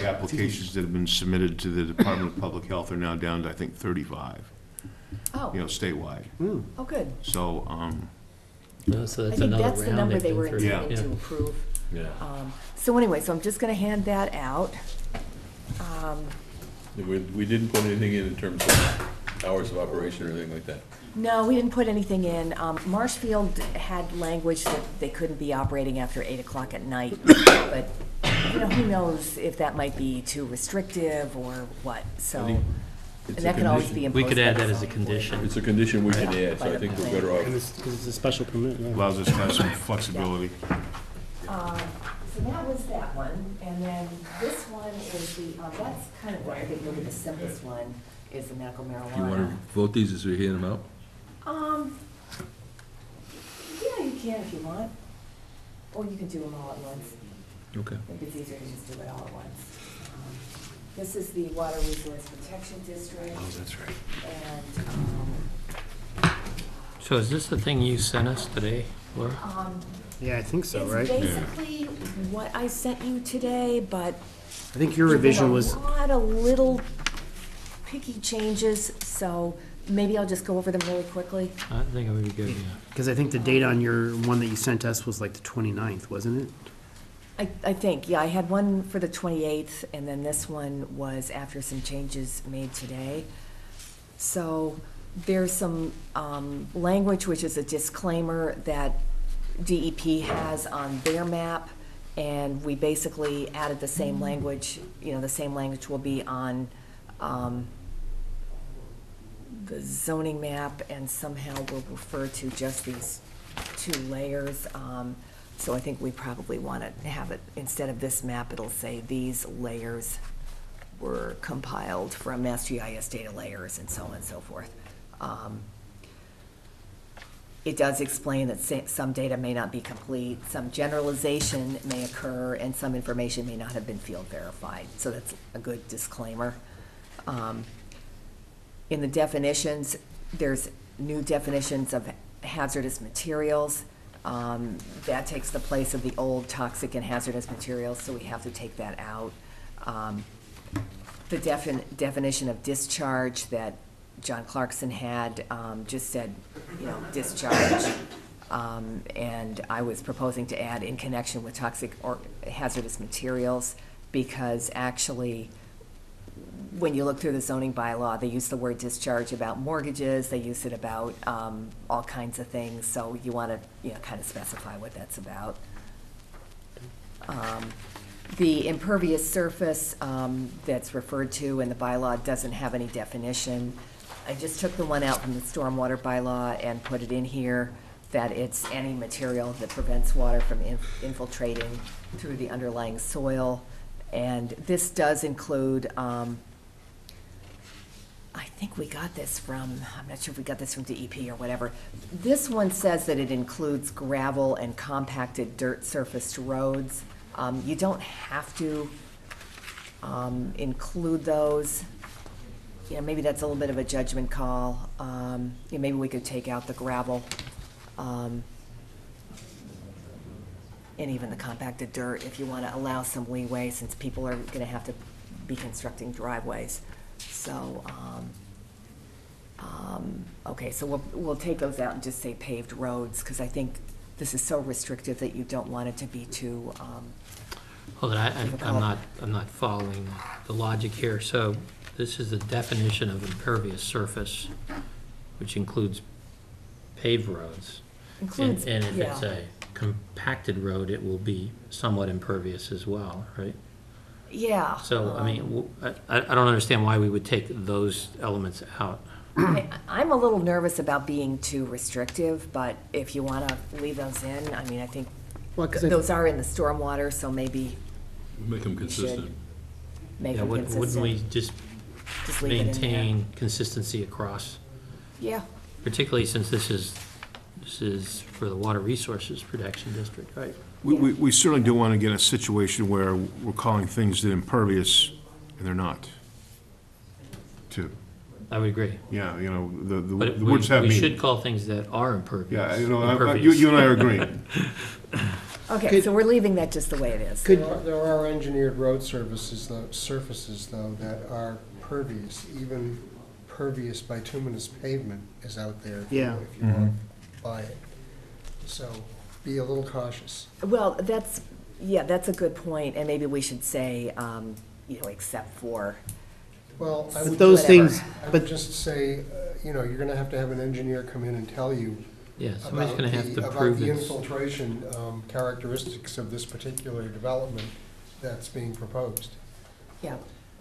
applications that have been submitted to the Department of Public Health are now down to, I think, 35, Oh, statewide. oh, good. So, So I that's think another that's the round number they've they been were through. intending Yeah. to approve. Yeah. So anyway, so I'm just gonna hand that out. We didn't put anything in terms of hours of operation or anything like that. No, we didn't put anything in. Marshfield had language that they couldn't be operating after 8 o'clock at night, but, who knows if that might be too restrictive or what, so. think And it's that a can always condition. be imposed. We could add by that the as a zoning board. condition. It's a condition we can add, so I think we're better And off. it's, because it's a special permit, yeah. allows us to have some flexibility. So So that was that one, and then this one is the, that's kind of, I think, maybe the simplest one, is the medical marijuana. Do you want to vote these as we hand them out? Yeah, you can if you want, or you can do them all at once. Okay. Maybe it's easier to just do it all at once. This is the Water Resource Protection District. Oh, that's right. And, So is this the thing you sent us today, Laura? Yeah, I think so, right? It's basically what I sent you today, but I think your revision was, a lot of little picky changes, so maybe I'll just go over them really quickly. I think it would be good, yeah. because I think the date on your one that you sent us was like the 29th, wasn't it? I think, yeah, I had one for the 28th, and then this one was after some changes made today. So there's some language, which is a disclaimer that DEP has on their map, and we basically added the same language, the same language will be on the zoning map, and somehow we'll refer to just these two layers. So I think we probably want to have it, instead of this map, it'll say these layers were compiled from MassGIS data layers and so on and so forth. It does explain that some data may not be complete, some generalization may occur, and some information may not have been field verified. So that's a good disclaimer. In the definitions, there's new definitions of hazardous materials. That takes the place of the old toxic and hazardous materials, so we have to take that out. The definition of discharge that John Clarkson had just said, discharge. And I was proposing to add in connection with toxic or hazardous materials, because actually, when you look through the zoning bylaw, they use the word discharge about mortgages, they use it about all kinds of things, so you want to, kind of specify what that's about. The impervious surface that's referred to in the bylaw doesn't have any definition. I just took the one out from the stormwater bylaw and put it in here, that it's any material that prevents water from infiltrating through the underlying soil. And this does include, I think we got this from, I'm not sure if we got this from DEP or whatever. This one says that it includes gravel and compacted dirt surfaced roads. You don't have to include those. Maybe that's a little bit of a judgment call. Maybe we could take out the gravel and even the compacted dirt if you want to allow some leeway, since people are going to have to be constructing driveways. So, okay, so we'll take those out and just say paved roads, because I think this is so restrictive that you don't want it to be too Hold on, I'm not following the logic here. So this is the definition of impervious surface, which includes paved roads. includes, And if yeah. it's a compacted road, it will be somewhat impervious as well, right? Yeah. So, I mean, I don't understand why we would take those elements out. I'm a little nervous about being too restrictive, but if you want to leave those in, I mean, I think Well, 'cause those are in the stormwater, so maybe Make them consistent. make Yeah, them wouldn't we consistent. just Just leave it in there. maintain consistency across, Yeah, particularly since this is for the Water Resources Protection District, right? We certainly don't want to get in a situation where we're calling things that impervious and they're not. Too. I would agree. Yeah, the But words have we meaning. should call things that are impervious. Yeah, impervious. you and I are agreeing. okay, so we're leaving that just the way it is. There are engineered road surfaces, though, that are pervious. Even pervious bituminous pavement is out there if you Yeah. if you want to buy it. So be a little cautious. Well, that's a good point, and maybe we should say, except for, Well, I But would those just- things, I but would just say, you're gonna have to have an engineer come in and tell you Yeah, somebody's gonna have to about prove the it's, infiltration characteristics of this particular development that's being proposed. yeah,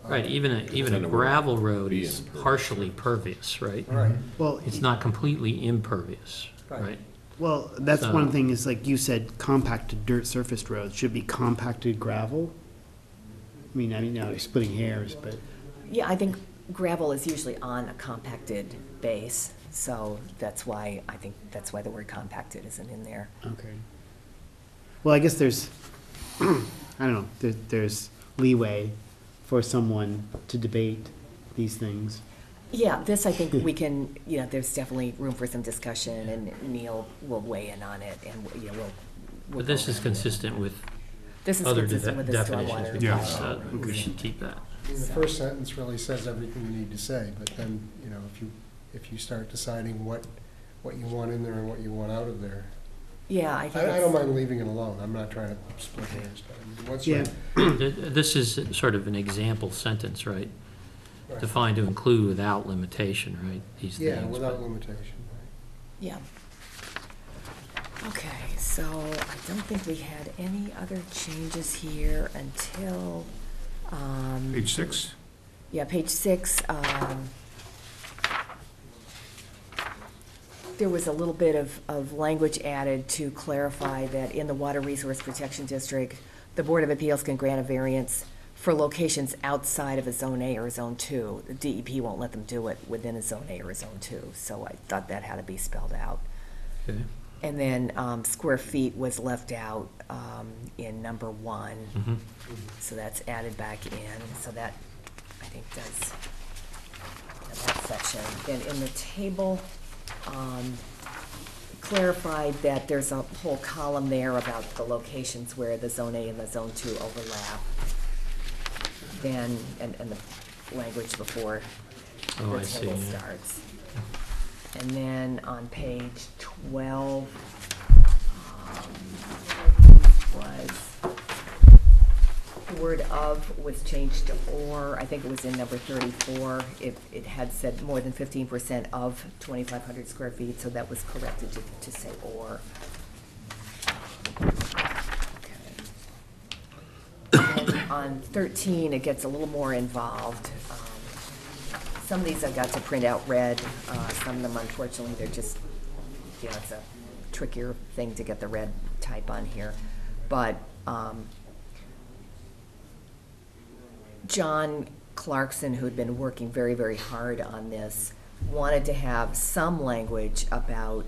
right, even a gravel road Be is impervious. partially pervious, right? Right. well, It's not completely impervious, Right. right? Well, that's So- one thing, is like you said, compacted dirt surfaced roads, should be compacted gravel? I mean, now you're splitting hairs, but, Yeah, I think gravel is usually on a compacted base, so that's why, I think that's why the word compacted isn't in there. okay. Well, I guess there's, I don't know, there's leeway for someone to debate these things. Yeah, this, I think we can, there's definitely room for some discussion, and Neil will weigh in on it, and, we'll. But this go is around it. consistent with This is other consistent with the definitions stormwater. we Yeah. just said. We Okay. should keep that. I mean, the first sentence really says everything you need to say, but then, if you start deciding what you want in there and what you want out of there, Yeah, I think I don't it's, mind leaving it alone. I'm not trying to split hairs. But I mean, once you Yeah, This is sort of an example sentence, right? Right. Defined to include without limitation, right? These Yeah, things. without but- limitation. yeah. Okay, so I don't think we had any other changes here until, Page 6? yeah, page 6, there was a little bit of language added to clarify that in the Water Resource Protection District, the Board of Appeals can grant a variance for locations outside of a Zone A or a Zone 2. The DEP won't let them do it within a Zone A or a Zone 2, so I thought that had to be spelled out. Okay. And then square feet was left out in number 1, Mhm. so that's added back in, so that, I think, does that section. Then in the table, clarified that there's a whole column there about the locations where the Zone A and the Zone 2 overlap. Then, and the language before Oh, the I see, table yeah. starts. And then on page 12, was, the word "of" was changed to "or." I think it was in number 34. It had said more than 15% of 2,500 square feet, so that was corrected to say "or." Okay. And on 13, it gets a little more involved. Some of these I've got to print out red. Some of them, unfortunately, they're just, it's a trickier thing to get the red type on here. But John Clarkson, who'd been working very, very hard on this, wanted to have some language about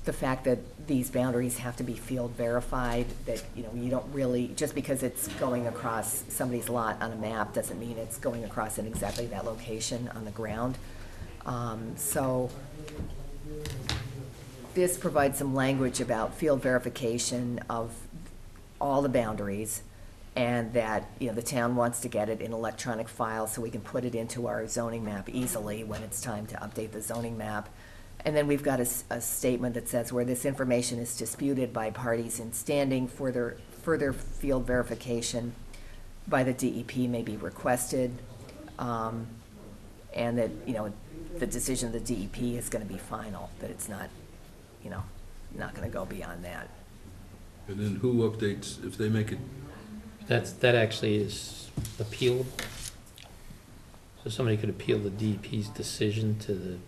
the fact that these boundaries have to be field verified, that, you don't really, just because it's going across somebody's lot on a map doesn't mean it's going across in exactly that location on the ground. So this provides some language about field verification of all the boundaries, and that, the town wants to get it in electronic file so we can put it into our zoning map easily when it's time to update the zoning map. And then we've got a statement that says where this information is disputed by parties in standing, further field verification by the DEP may be requested, and that, the decision of the DEP is gonna be final, that it's not, not gonna go beyond that. And then who updates, if they make it, That actually is appealable. So somebody could appeal the DEP's decision to the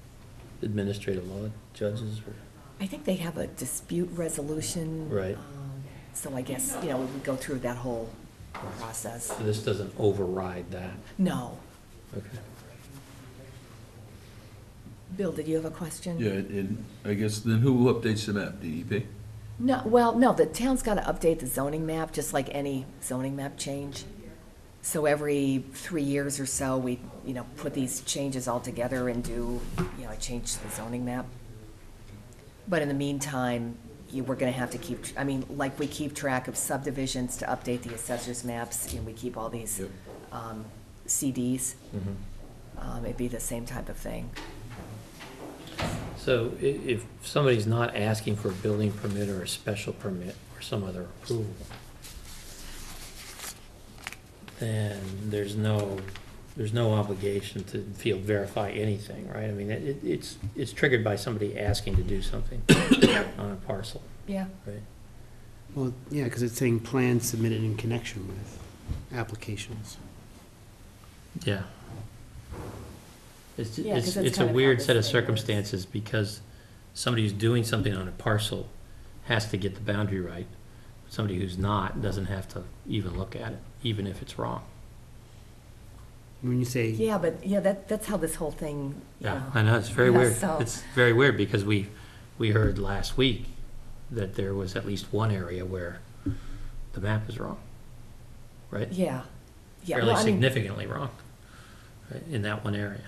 administrative law judges, or? I think they have a dispute resolution. Right. So I guess, we would go through that whole process. So this doesn't override that. No. Okay. Bill, did you have a question? yeah, and I guess, then who updates the map, DEP? No, well, no, the town's got to update the zoning map, just like any zoning map change. So every 3 years or so, we, put these changes all together and do, change the zoning map. But in the meantime, we're gonna have to keep, like we keep track of subdivisions to update the assessor's maps, we keep all these Yep. CDs. Mhm. It'd be the same type of thing. So if somebody's not asking for a building permit or a special permit or some other approval, then there's no obligation to field verify anything, right? I mean, it's triggered by somebody asking to do something on a parcel, Yeah. right? well, yeah, because it's saying plans submitted in connection with applications. Yeah. It's Yeah, 'cause that's a kinda weird set of how this thing works. circumstances because somebody who's doing something on a parcel has to get the boundary right. Somebody who's not doesn't have to even look at it, even if it's wrong. When you say, Yeah, but, yeah, that's how this whole thing, you Yeah, know. I know, it's very Yeah, weird. so- It's very weird because we heard last week that there was at least one area where the map is wrong, right? Yeah, yeah. Fairly Well, I mean, significantly wrong, right, in that one area.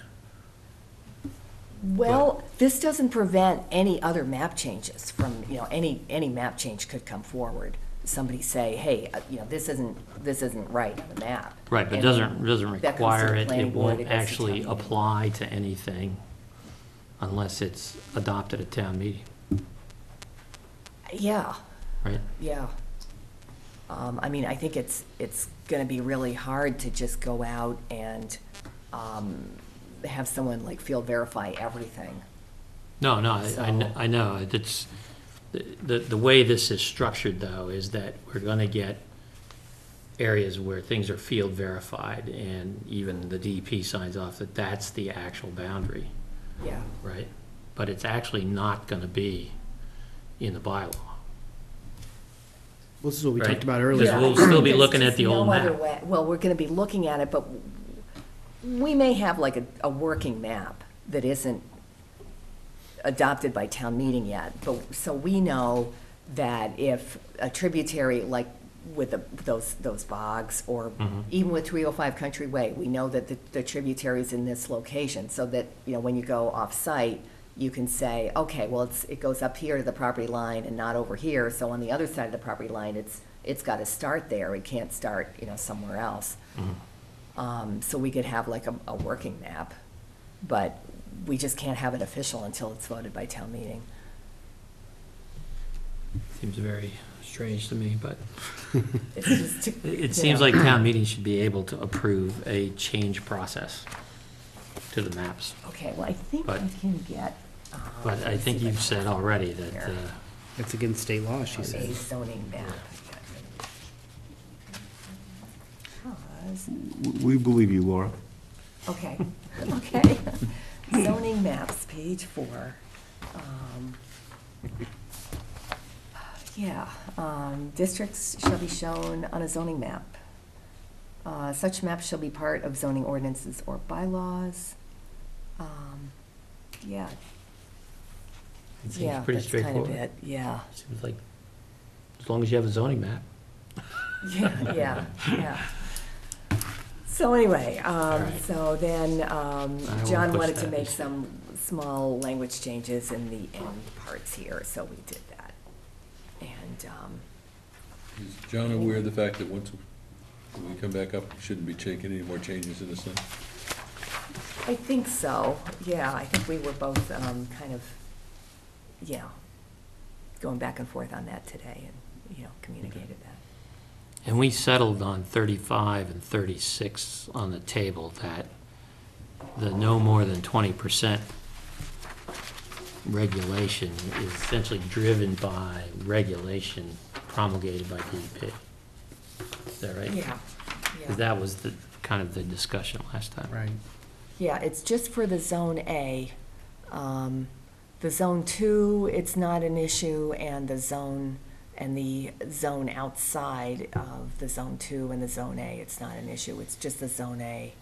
well, this doesn't prevent any other map changes from, you know, any map change could come forward. Somebody say, hey, you know, this isn't right on the map. Right, but And doesn't that comes to require the it, planning it board, won't it goes to actually town meeting. apply to anything unless it's adopted at town meeting, Yeah, right? yeah. I mean, I think it's gonna be really hard to just go out and, have someone like field verify everything. No, So- I know, it's, the way this is structured though is that we're gonna get areas where things are field verified and even the DEP signs off that that's the actual boundary, Yeah. right? But it's actually not gonna be in the bylaw. well, this is what we Right. talked about Because earlier. Yeah, we'll I think still be there's looking at just the old no other map. way- Well, we're gonna be looking at it, but we may have like a working map that isn't adopted by town meeting yet, but, so we know that if a tributary, like with those bogs, or Mhm. even with 305 Country Way, we know that the tributary is in this location, so that, you know, when you go off-site, you can say, okay, well, it goes up here to the property line and not over here, so on the other side of the property line, it's gotta start there, it can't start, you know, somewhere else. So we could have like a working map, but we just can't have it official until it's voted by town meeting. Seems very strange to me, but It's just, it seems like town meetings should be able to approve a change process to the maps. okay, well, I think But- I can get. But I let's think see if you've I said can already find that, here. It's against state law, she A says. zoning map. Because, We believe you, Laura. okay, okay. Zoning maps, page 4. Yeah, districts shall be shown on a zoning map. Such maps shall be part of zoning ordinances or bylaws. Yeah, it yeah, seems pretty that's kind of straightforward. it, yeah. Seems like, as long as you have a zoning map. Yeah, yeah, yeah. So anyway, right. so then, won't John push wanted to that make issue. some small language changes in the end parts here, so we did that. And, Is John aware of the fact that once we come back up, we shouldn't be taking any more changes in this thing? I think so, yeah, I think we were both, kind of, yeah, going back and forth on that today and, you know, communicated that. And we settled on 35 and 36 on the table, that the no more than 20% regulation is essentially driven by regulation promulgated by DEP. Is that right? Yeah, yeah. Because that was the, kind of the discussion last time. Right. Yeah, it's just for the Zone A. The Zone 2, it's not an issue, and the zone outside of the Zone 2 and the Zone A, it's not an issue, it's just the Zone A.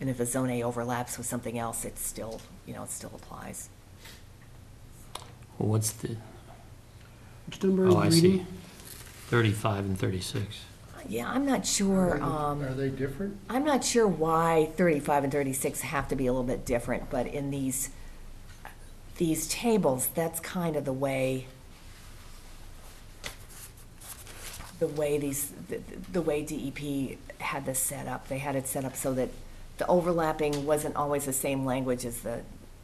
And if the Zone A overlaps with something else, it's still, you know, it still applies. Well, what's the, Which number are oh, you I reading? see, 35 and 36. Yeah, I'm not sure, Are they different? I'm not sure why 35 and 36 have to be a little bit different, but in these tables, that's kind of the way DEP had this set up. They had it set up so that the overlapping wasn't always the same language as the,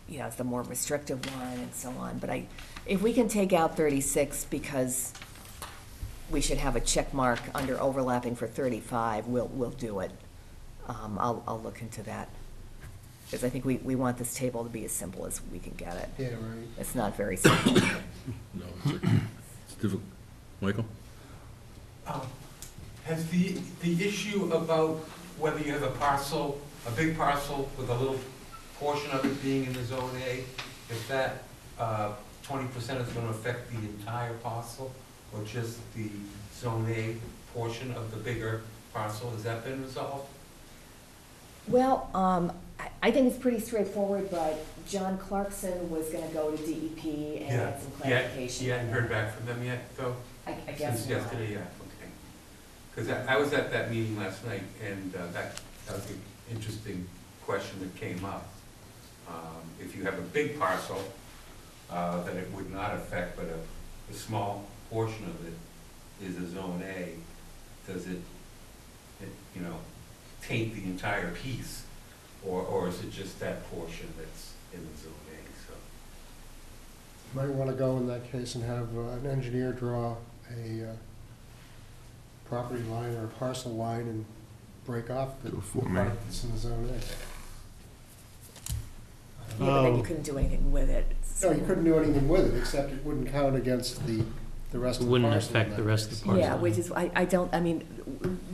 you know, as the more restrictive one and so on. But if we can take out 36 because we should have a check mark under overlapping for 35, we'll do it. I'll look into that. Because I think we want this table to be as simple as we can get it. Yeah, right. It's not very simple. No, it's difficult. Michael? Has the issue about whether you have a parcel, a big parcel with a little portion of it being in the Zone A, if that 20% is gonna affect the entire parcel, or just the Zone A portion of the bigger parcel, has that been resolved? Well, I think it's pretty straightforward, but John Clarkson was gonna go to DEP and get some clarification. You hadn't heard back from them yet, though? I guess Since not. yesterday, yeah, okay. Because I was at that meeting last night, and that was an interesting question that came up. If you have a big parcel, that it would not affect, but a small portion of it is a Zone A, does it, you know, taint the entire piece? Or is it just that portion that's in the Zone A, so? Might want to go in that case and have an engineer draw a property line or a parcel line and break off the Do a Form A. part that's in the Zone A. Yeah, but then you Oh. couldn't do anything with it. No, you couldn't do anything with it, except it wouldn't count against the rest It of the parcel. wouldn't in affect that the rest of case. the parcel. Yeah, which is, I don't, I mean,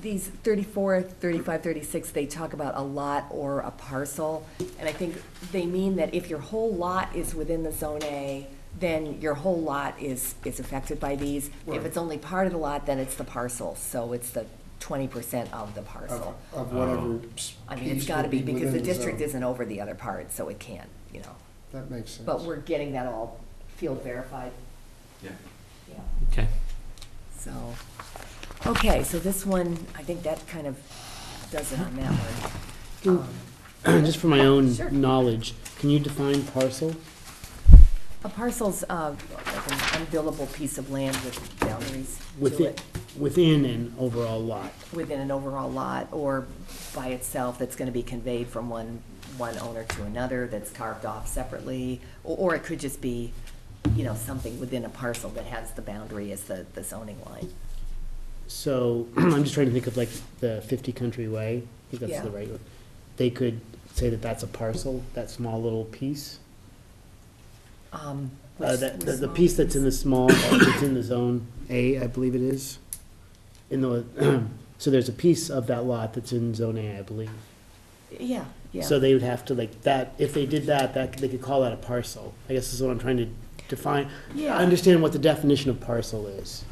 these 34, 35, 36, they talk about a lot or a parcel. And I think they mean that if your whole lot is within the Zone A, then your whole lot is affected by these. If Right. it's only part of the lot, then it's the parcel, so it's the 20% of the parcel. Of whatever Oh. I mean, it's piece gotta would be, because the within district zone. isn't over the other part, so it can't, you know. That makes sense. But we're getting that all field verified, Yeah. yeah. Okay. So, okay, so this one, I think that kind of does it on that one. Just for my own Sure. knowledge, can you define parcel? A parcel's like an unbuildable piece of land with boundaries to Within, it, within an overall lot? within an overall lot, or by itself, that's gonna be conveyed from one owner to another, that's carved off separately, or it could just be, you know, something within a parcel that has the boundary as the zoning line. So, I'm just trying to think of like the 50 Country Way, I think that's Yeah. the right one. They could say that that's a parcel, that small little piece? The piece that's in the small, that's in the Zone A, I believe it is. In the, so there's a piece of that lot that's in Zone A, I believe. Yeah, yeah. So they would have to like, that, if they did that, they could call that a parcel. I guess is what I'm trying to define. Yeah. Understand what the definition of parcel is.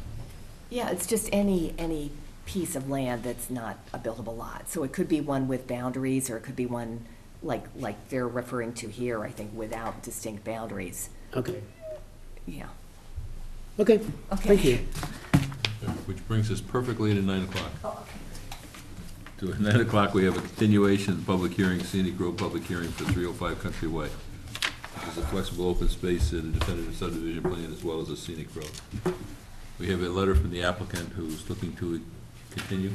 Yeah, it's just any piece of land that's not a buildable lot. So it could be one with boundaries, or it could be one like they're referring to here, I think, without distinct boundaries. Okay, Yeah. okay, Okay. thank you. Which brings us perfectly to 9 o'clock. Oh, okay. To 9 o'clock, we have a continuation of the public hearing, Scenic Road public hearing for 305 Country Way. This is a flexible open space and a definitive subdivision plan, as well as a scenic road. We have a letter from the applicant who's looking to continue.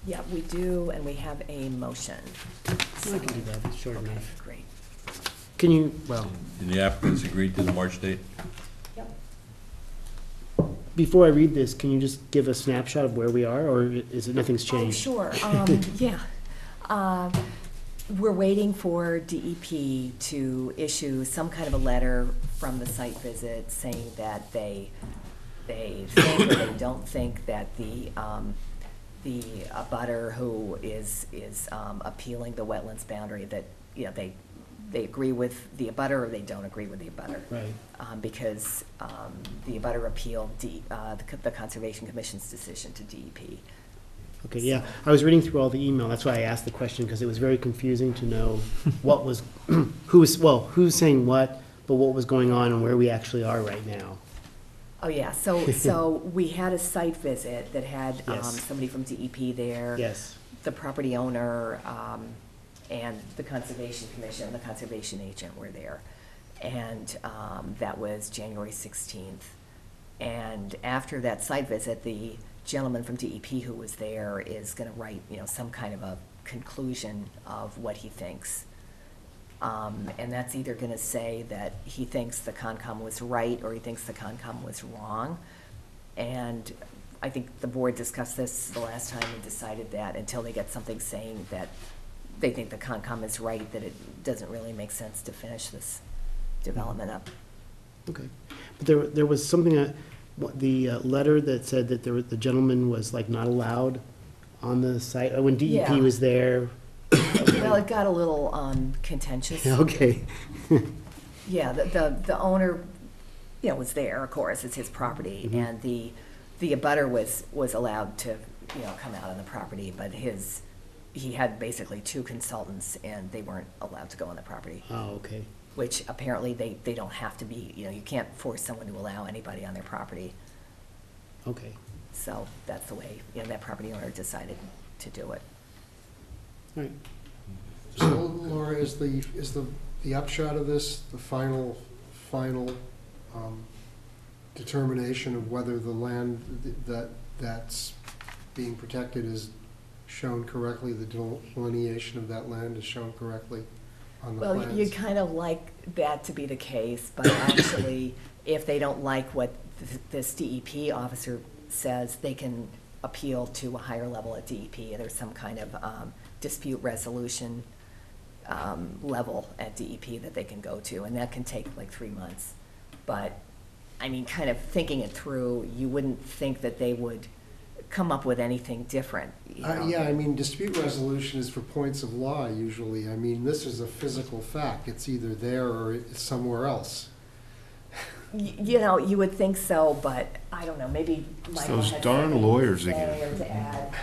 Yeah, we do, and we have a motion. I can do that, it's short Okay, enough. great. Can you, well, And the applicant's agreed to the March date. Yep. before I read this, can you just give a snapshot of where we are, or is it nothing's Oh, changed? sure, yeah. We're waiting for DEP to issue some kind of a letter from the site visit saying that they think or they don't think that the abutter who is appealing the wetlands boundary, that, you know, they agree with the abutter or they don't agree with the abutter. Right, Because the abutter appealed the Conservation Commission's decision to DEP. okay, yeah, I was reading through all the email, that's why I asked the question, because it was very confusing to know what was, who's saying what, but what was going on and where we actually are right now. Oh, yeah, so we had a site visit that had Yes. somebody from DEP there. Yes, The property owner, and the Conservation Commission, the conservation agent were there. And that was January 16th. And after that site visit, the gentleman from DEP who was there is gonna write, you know, some kind of a conclusion of what he thinks. And that's either gonna say that he thinks the Concom was right, or he thinks the Concom was wrong. And I think the board discussed this the last time and decided that until they get something saying that they think the Concom is right, that it doesn't really make sense to finish this development up. okay. But there was something, the letter that said that the gentleman was like not allowed on the site, when DEP Yeah. was there. Well, it got a little contentious. Okay, Yeah, the owner, you know, was there, of course, it's his property, Mhm. and the abutter was allowed to, you know, come out on the property, but he had basically two consultants, and they weren't allowed to go on the property, Oh, okay. which apparently they don't have to be, you know, you can't force someone to allow anybody on their property. Okay. So that's the way, you know, that property owner decided to do it. All right. So Laura, is the upshot of this, the final determination of whether the land that's being protected is shown correctly, the delineation of that land is shown correctly on the plans? Well, you'd kind of like that to be the case, but actually, if they don't like what this DEP officer says, they can appeal to a higher level at DEP. There's some kind of dispute resolution level at DEP that they can go to, and that can take like 3 months. But, I mean, kind of thinking it through, you wouldn't think that they would come up with anything different, you know? Yeah, I mean, dispute resolution is for points of law usually. I mean, this is a physical fact. It's either there or it's somewhere else. You know, you would think so, but I don't know, maybe Michael those had darn something lawyers to say again. or to add.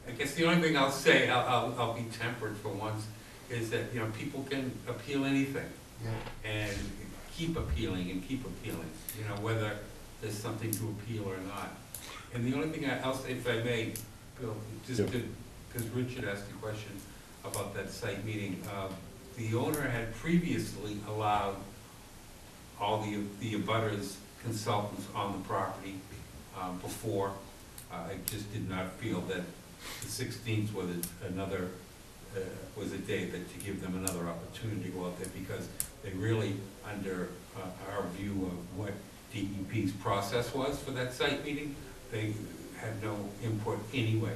I guess the only thing I'll say, I'll be tempered for once, is that, you know, people can appeal anything. Yeah. And keep appealing and keep appealing, you know, whether there's something to appeal or not. And the only thing I'll say, if I may, Bill, just Yeah. because Richard asked a question about that site meeting, the owner had previously allowed all the abutters consultants on the property before. I just did not feel that the 16th was was a day that to give them another opportunity to go out there, because they really, under our view of what DEP's process was for that site meeting, they had no input anyway,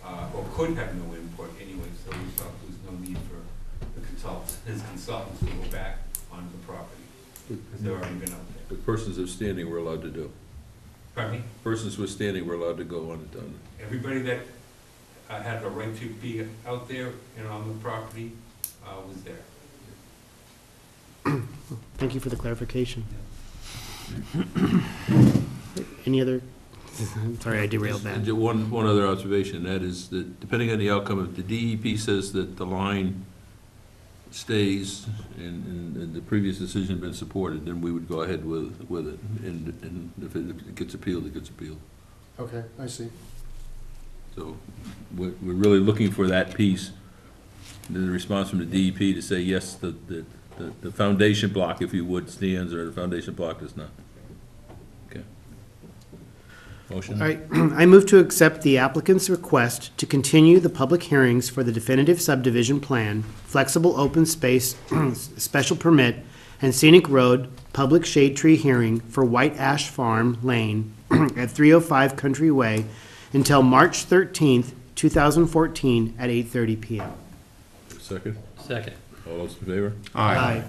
or could have no input anyway, so we thought there was no need for his consultants to go back onto the property, because they've already been out there. The persons of standing were allowed to do. Pardon me? Persons with standing were allowed to go on it. Everybody that had the right to be out there and on the property was there. Thank you for the clarification. Any other, sorry, I derailed that. And just one other observation, that is that depending on the outcome, if the DEP says that the line stays and the previous decision had been supported, then we would go ahead with it. And if it gets appealed, it gets appealed. Okay, I see. So we're really looking for that piece, the response from the DEP to say, yes, the foundation block, if you would, stands, or the foundation block does not. Okay. Motion? All right, I move to accept the applicant's request to continue the public hearings for the definitive subdivision plan, flexible open space special permit, and scenic road public shade tree hearing for White Ash Farm Lane at 305 Country Way until March 13th, 2014 at 8:30 PM. Second? Second. All those in favor? Aye.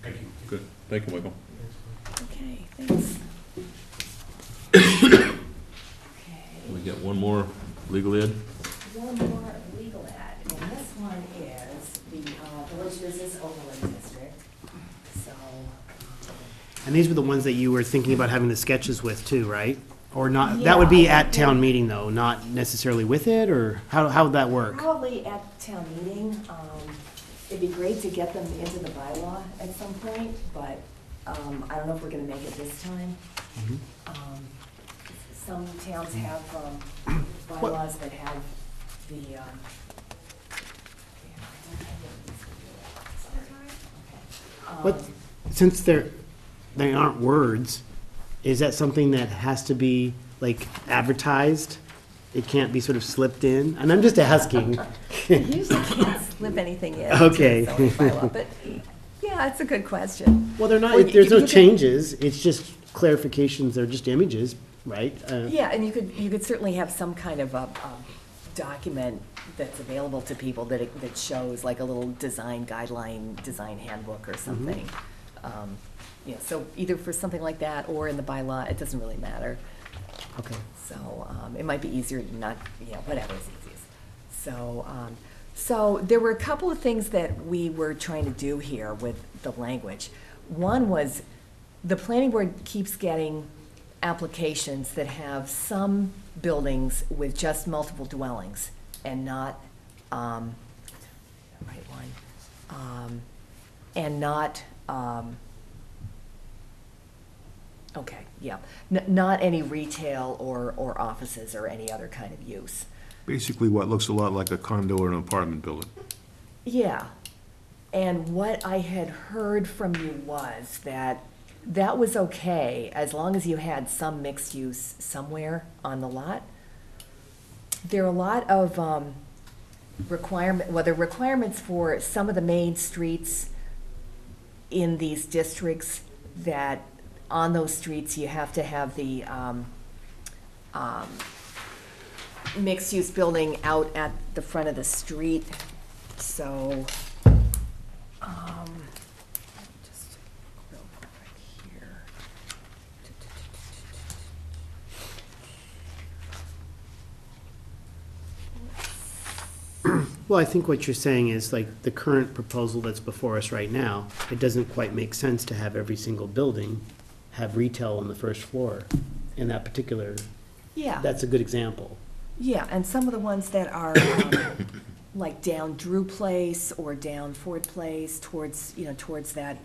Thank you. Good. Thank you, Michael. Okay, thanks. We got one more legal ad? One more legal ad, and this one is the Village Business Overlay District. So, And these were the ones that you were thinking about having the sketches with too, right? Or not, that would be at town meeting though, not necessarily with it, or how would that work? probably at town meeting, it'd be great to get them into the bylaw at some point, but I don't know if we're gonna make it this time. Mhm. Some towns have bylaws that have the, But since they aren't words, is that something that has to be like advertised? It can't be sort of slipped in? And I'm just asking. You usually can't slip anything in. Okay. to the zoning bylaw, but, yeah, it's a good question. Well, they're not, Well, there's no you can- changes, it's just clarifications, they're just images, right? Yeah, and you could certainly have some kind of a document that's available to people that shows like a little design guideline, design handbook or something. You know, so either for something like that or in the bylaw, it doesn't really matter. Okay. So it might be easier to not, you know, whatever is easiest. So, So there were a couple of things that we were trying to do here with the language. One was, the planning board keeps getting applications that have some buildings with just multiple dwellings and not, right one, and not, okay, yeah, not any retail or offices or any other kind of use. Basically what looks a lot like a condo or an apartment building. Yeah, and what I had heard from you was that that was okay as long as you had some mixed use somewhere on the lot. There are a lot of there are requirements for some of the main streets in these districts, that on those streets you have to have the mixed use building out at the front of the street. So, just real quick here. Well, I think what you're saying is, like, the current proposal that's before us right now, it doesn't quite make sense to have every single building have retail on the first floor in that particular, Yeah. that's a good example. Yeah, and some of the ones that are, like down Drew Place or down Ford Place towards, towards that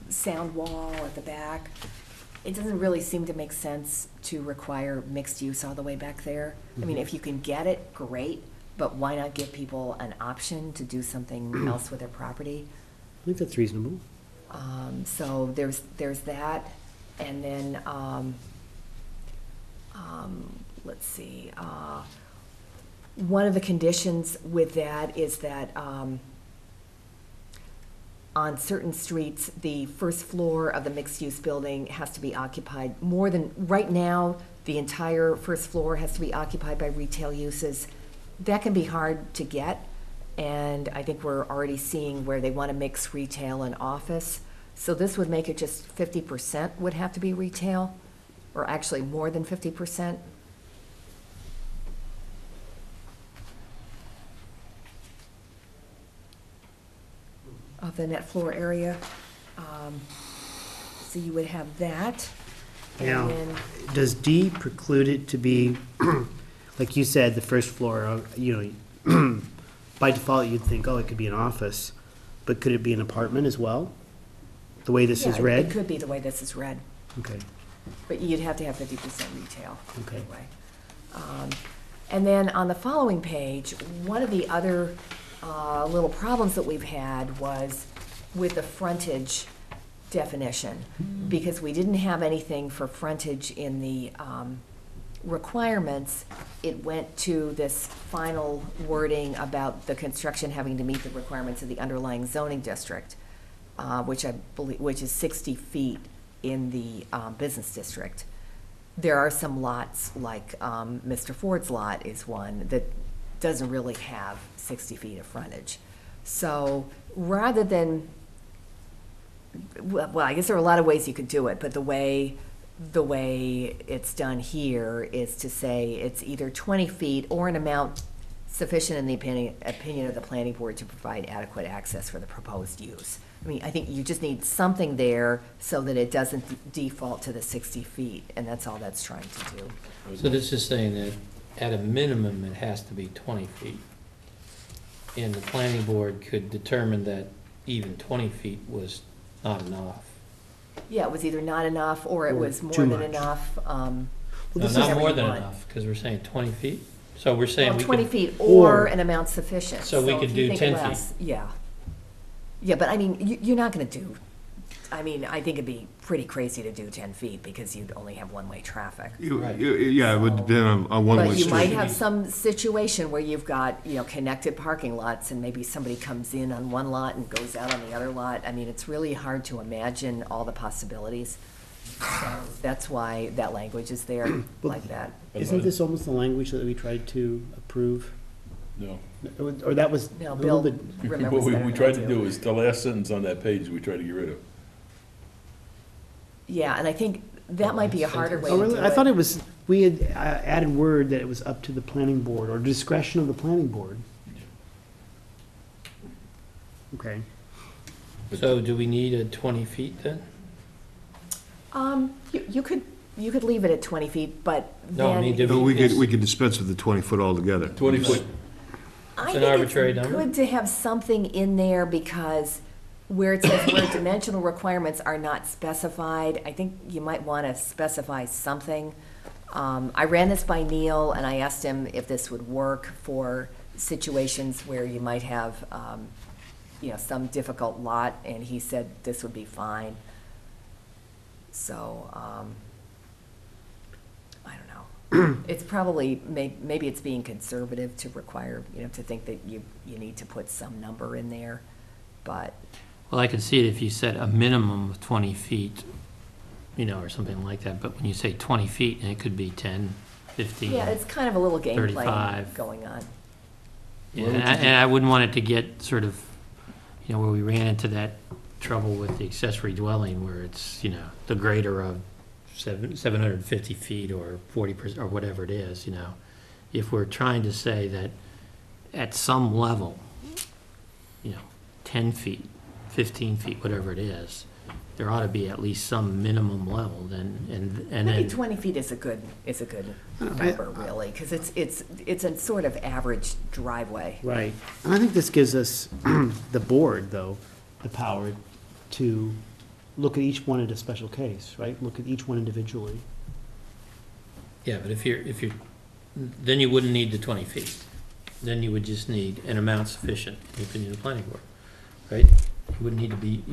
sound wall at the back, it doesn't really seem to make sense to require mixed use all the way back there. I mean, if you can get it, great, but why not give people an option to do something else with their property? I think that's reasonable. So there's that, and then, let's see, one of the conditions with that is that, on certain streets, the first floor of the mixed-use building has to be occupied more than, right now, the entire first floor has to be occupied by retail uses. That can be hard to get, and I think we're already seeing where they want to mix retail and office. So this would make it just 50% would have to be retail, or actually more than 50%. Of the net floor area. So you would have that. And Now, then, does D preclude it to be, like you said, the first floor, by default, you'd think, oh, it could be an office, but could it be an apartment as well? The way this yeah, is it read? could be the way this is read, Okay, but you'd have to have 50% retail okay. anyway. And then on the following page, one of the other little problems that we've had was with the frontage definition, because we didn't have anything for frontage in the requirements. It went to this final wording about the construction having to meet the requirements of the underlying zoning district, which I believe, which is 60 feet in the business district. There are some lots, like Mr. Ford's lot is one, that doesn't really have 60 feet of frontage. So rather than, well, I guess there are a lot of ways you could do it, but the way it's done here is to say it's either 20 feet or an amount sufficient in the opinion of the planning board to provide adequate access for the proposed use. I mean, I think you just need something there so that it doesn't default to the 60 feet, and that's all that's trying to do. So this is saying that at a minimum, it has to be 20 feet. And the planning board could determine that even 20 feet was not enough. Yeah, it was either not enough or it Or was more too than much. enough. No, this not is- more than Everyone. enough, because we're saying 20 feet. So we're saying Well, we 20 could, feet or- or an amount sufficient. So we if could you do think 10 less, yeah. Yeah, but I mean, you're not gonna do, I mean, I think it'd be pretty crazy to do 10 feet because you'd only have one-way traffic. Right. Yeah, it would depend on a one-way But you might street. have some situation where you've got, connected parking lots and maybe somebody comes in on one lot and goes out on the other lot. I mean, it's really hard to imagine all the possibilities. So that's why that language is there like that. Isn't this almost the language that we tried to approve? No. Or that was No, a Bill little bit, remembers What better we than tried I to do is, the last sentence on that page, we tried to get rid of. Yeah, and I think that might be a harder way oh, to really? do I thought it. it was, we had added word that it was up to the planning board, or discretion of the planning board. Okay. So do we need a 20 feet then? You could leave it at 20 feet, but No, I then. mean, do But we could dispense with the 20-foot altogether. 20-foot, I It's an think arbitrary number? good to have something in there because where it says where dimensional requirements are not specified, I think you might want to specify something. I ran this by Neil and I asked him if this would work for situations where you might have, some difficult lot, and he said this would be fine. So, I don't know. It's probably, maybe it's being conservative to require, to think that you need to put some number in there, but, Well, I could see it if you said a minimum of 20 feet, or something like that, but when you say 20 feet, and it could be 10, 15. yeah, it's kind of a little gameplay 35. going on. Yeah, and I wouldn't want it to get sort of, where we ran into that trouble with the accessory dwelling where it's, the greater of 750 feet or 40% or whatever it is, If we're trying to say that at some level, 10 feet, 15 feet, whatever it is, there ought to be at least some minimum level then, and Maybe then. 20 feet is a good number, really, because it's a sort of average driveway. Right. And I think this gives us, the board, though, the power to look at each one in a special case, right? Look at each one individually. Yeah, but if you're, then you wouldn't need the 20 feet. Then you would just need an amount sufficient, in the opinion of the planning board, right? You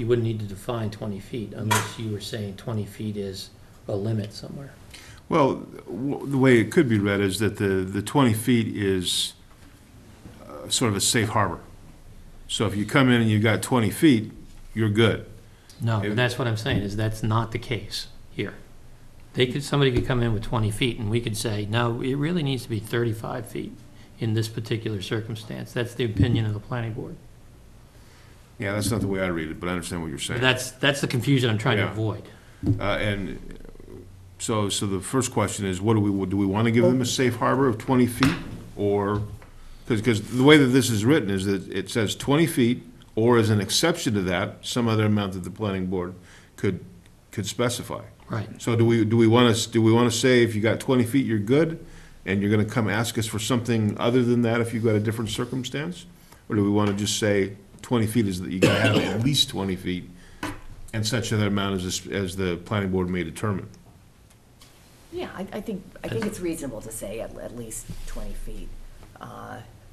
wouldn't need to define 20 feet unless you were saying 20 feet is a limit somewhere. Well, the way it could be read is that the 20 feet is sort of a safe harbor. So if you come in and you've got 20 feet, you're good. No, but that's what I'm saying, is that's not the case here. Somebody could come in with 20 feet and we could say, no, it really needs to be 35 feet in this particular circumstance. That's the opinion of the planning board. Yeah, that's not the way I read it, but I understand what you're saying. That's the confusion I'm trying to Yeah. avoid. And so the first question is, do we want to give them a safe harbor of 20 feet? Or, because the way that this is written is that it says 20 feet, or as an exception to that, some other amount that the planning board could specify. Right. So do we want to say if you got 20 feet, you're good, and you're going to come ask us for something other than that if you've got a different circumstance? Or do we want to just say 20 feet is that you got to have at least 20 feet, and such other amount as the planning board may determine? Yeah, I think it's reasonable to say at least 20 feet.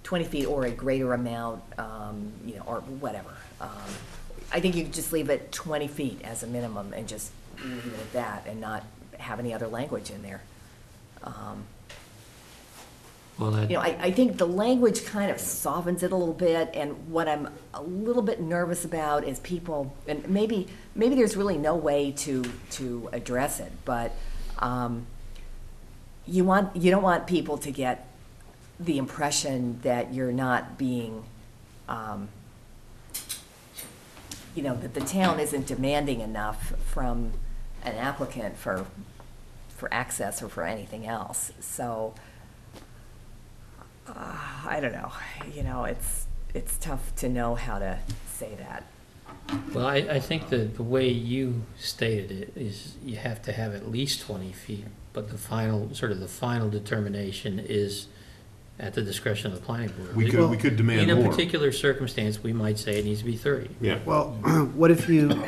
20 feet or a greater amount, or whatever. I think you could just leave it 20 feet as a minimum and just leave it at that and not have any other language in there. Well, I think the language kind of softens it a little bit, and what I'm a little bit nervous about is people, and maybe there's really no way to address it, but you don't want people to get the impression that you're not being, that the town isn't demanding enough from an applicant for access or for anything else. So, I don't know, it's tough to know how to say that. Well, I think that the way you stated it is you have to have at least 20 feet, but the final determination is at the discretion of the planning board. We could demand In more. a particular circumstance, we might say it needs to be 30. Yeah. Well, what if you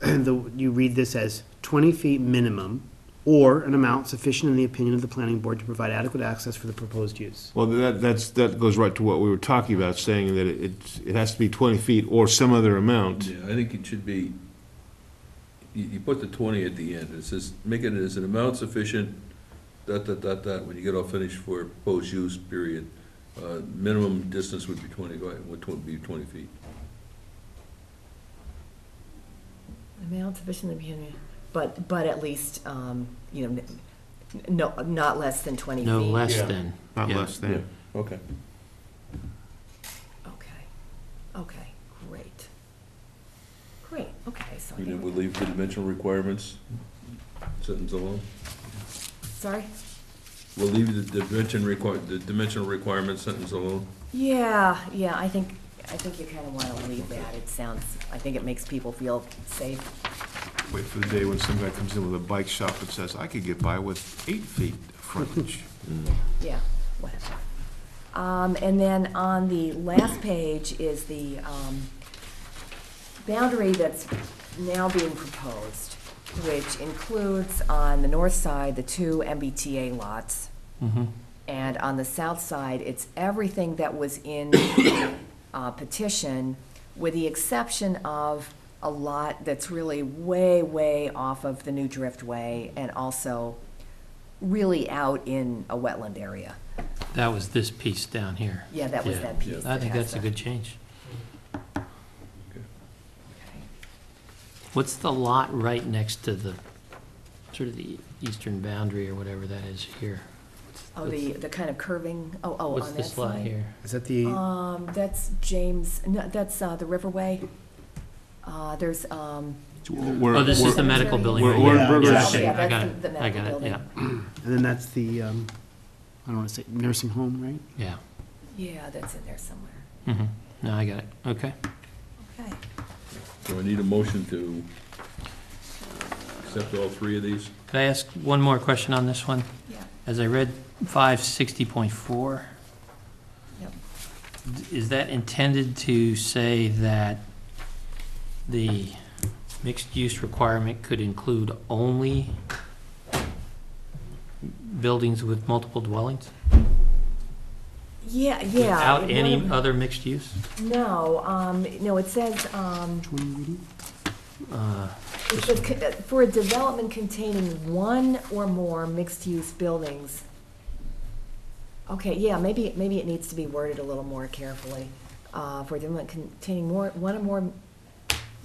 read this as 20 feet minimum, or an amount sufficient in the opinion of the planning board to provide adequate access for the proposed use? Well, that goes right to what we were talking about, saying that it has to be 20 feet or some other amount. yeah, I think it should be, you put the 20 at the end. It says, make it as an amount sufficient, when you get all finished for proposed use, period. Minimum distance would be 20 feet. Amount sufficient in the opinion, but at least, no, not less than 20 feet. No less Yeah. than. Not yeah. less than. Okay. Okay, great. Great, okay, so I And then think, we'll leave the dimensional requirements sentence alone. sorry? We'll leave the dimensional requirement sentence alone. Yeah, I think you kind of want to leave that. It sounds, I think it makes people feel safe. Wait for the day when some guy comes in with a bike shop and says, I could get by with 8 feet frontage. Yeah, whatever. And then on the last page is the boundary that's now being proposed, which includes on the north side, the 2 MBTA lots. Mm-hmm. And on the south side, it's everything that was in the petition, with the exception of a lot that's really way, way off of the new Driftway and also really out in a wetland area. That was this piece down here. Yeah, that was Yeah. that piece. I think that that's a has good change. the- What's the lot right next to the, sort of the eastern boundary or whatever that is here? Oh, the kind of curving, on that side? What's this lot here? Is that the, That's James, no, that's the Riverway. There's, Oh, this is the medical building. We're- right we're in here. Burgers. Yeah, Yeah, okay, I that's got it, the I got medical it, yeah, and then that's the, I don't want to say, nursing home, right? yeah. yeah, that's in there somewhere. Mhm. No, I got it, okay. Okay. So I need a motion to accept all 3 of these. Could I ask one more question on this one? Yeah. As I read 560.4, Yep. is that intended to say that the mixed-use requirement could include only buildings with multiple dwellings? Yeah. Without any one of- other mixed use? No, no, it says, Uh, it says, for a development containing one or more mixed-use buildings. Okay, yeah, maybe it needs to be worded a little more carefully. For a development containing one or more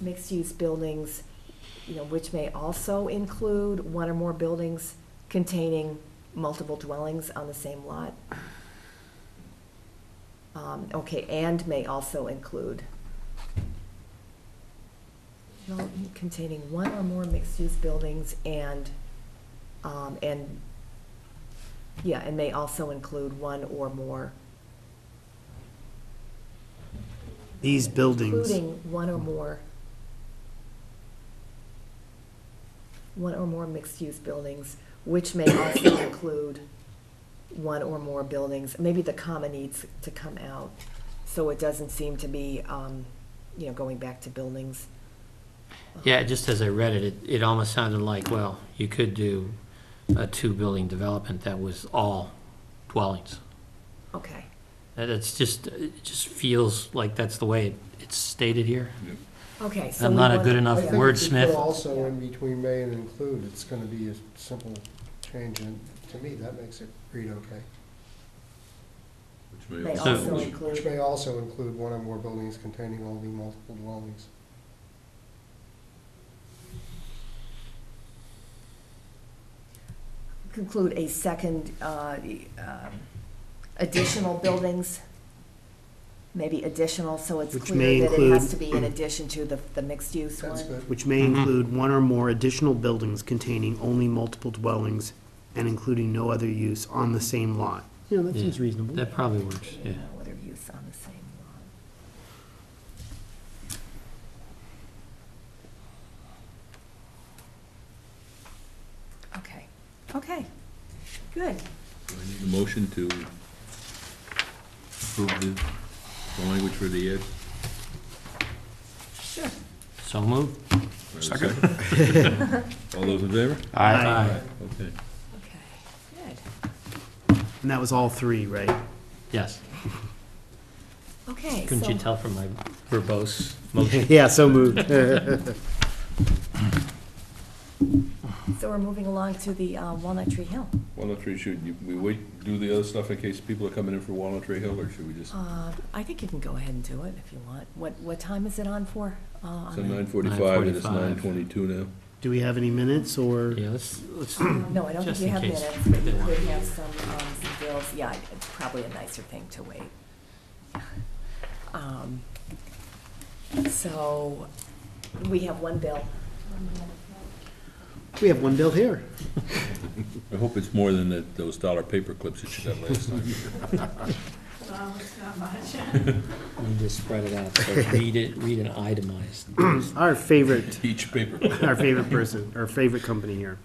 mixed-use buildings, which may also include one or more buildings containing multiple dwellings on the same lot. Okay, and may also include development containing one or more mixed-use buildings and may also include one or more. These buildings, Including one or more mixed-use buildings, which may also include one or more buildings. Maybe the comma needs to come out, so it doesn't seem to be, going back to buildings. Yeah, just as I read it, it almost sounded like, well, you could do a 2-building development that was all dwellings. Okay, It just feels like that's the way it's stated here. okay, so. I'm we not a want- good enough I think if you wordsmith. put also in between may and include, it's gonna be a simple change, and to me, that makes it read okay. Which may May So- also Which include, may also include one or more buildings containing only multiple dwellings. conclude a second, additional buildings, maybe additional, so it's Which may clear that it has include- to be in addition to the mixed-use one. That's good. which may Mhm. include one or more additional buildings containing only multiple dwellings and including no other use on the same lot. Yeah, that Yeah. seems reasonable. That probably works, yeah. No other use on the same lot. Okay, good. I need a motion to approve the language for the ed. Sure. So moved. Second. All those in favor? Aye. Okay. Okay, good. And that was all 3, right? Yes. Okay, Couldn't you so, tell from my verbose motion? Yeah, so moved. so we're moving along to the Walnut Tree Hill. Walnut Tree, we wait, do the other stuff in case people are coming in for Walnut Tree Hill, or should we just? I think you can go ahead and do it if you want. What time is it on for? It's On at that? 9:45 and it's 9:45. 9:22 now. Do we have any minutes, or? Yeah, let's, No, I don't think Just you in have case minutes, but they you want could to. have some bills. Yeah, it's probably a nicer thing to wait. So, we have one bill. We have one bill here. I hope it's more than those dollar paper clips that you got last time. No, it's not much. You just spread it out, so read an itemized. Our favorite, Each paper. our favorite person, our favorite company here.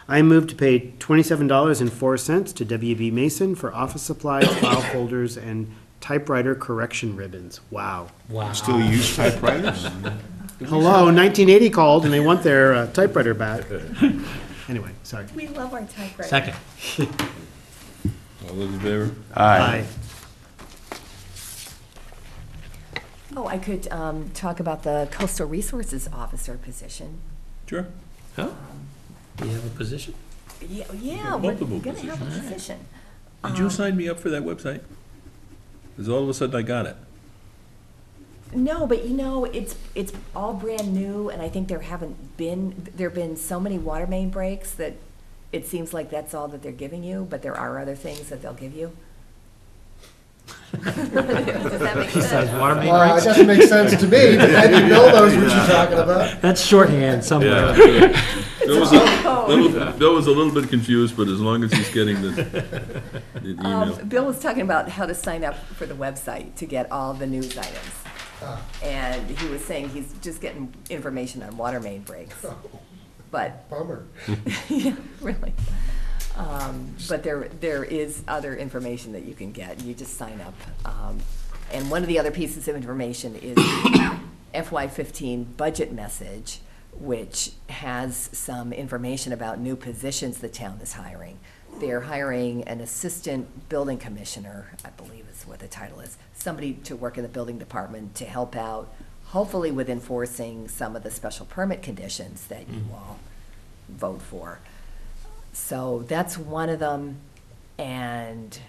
I move to pay $27.04 to WB Mason for office supplies, file folders, and typewriter correction ribbons. Wow. Wow. Still use typewriters? Hello, 1980 called and they want their typewriter back. Anyway, sorry. We love our typewriter. Second. All those in favor? Aye. Oh, I could talk about the Coastal Resources Officer position. Sure. Oh, do you have a position? Yeah, we're Multiple gonna have a positions. position. Did you sign me up for that website? Because all of a sudden I got it. No, but you know, it's all brand new, and I think there've been so many water main breaks that it seems like that's all that they're giving you, but there are other things that they'll give you. Does that make sense? Water main Well, it breaks? doesn't make sense to me, but I didn't know those what you're talking about. That's shorthand somewhere. Bill was a little bit confused, but as long as he's getting the email. Bill was talking about how to sign up for the website to get all the news items. And he was saying he's just getting information on water main breaks. But, Bummer. yeah, really. But there is other information that you can get. You just sign up. And one of the other pieces of information is FY15 budget message, which has some information about new positions the town is hiring. They're hiring an assistant building commissioner, I believe is what the title is, somebody to work in the building department to help out, hopefully with enforcing some of the special permit conditions that you all vote for. So that's one of them, and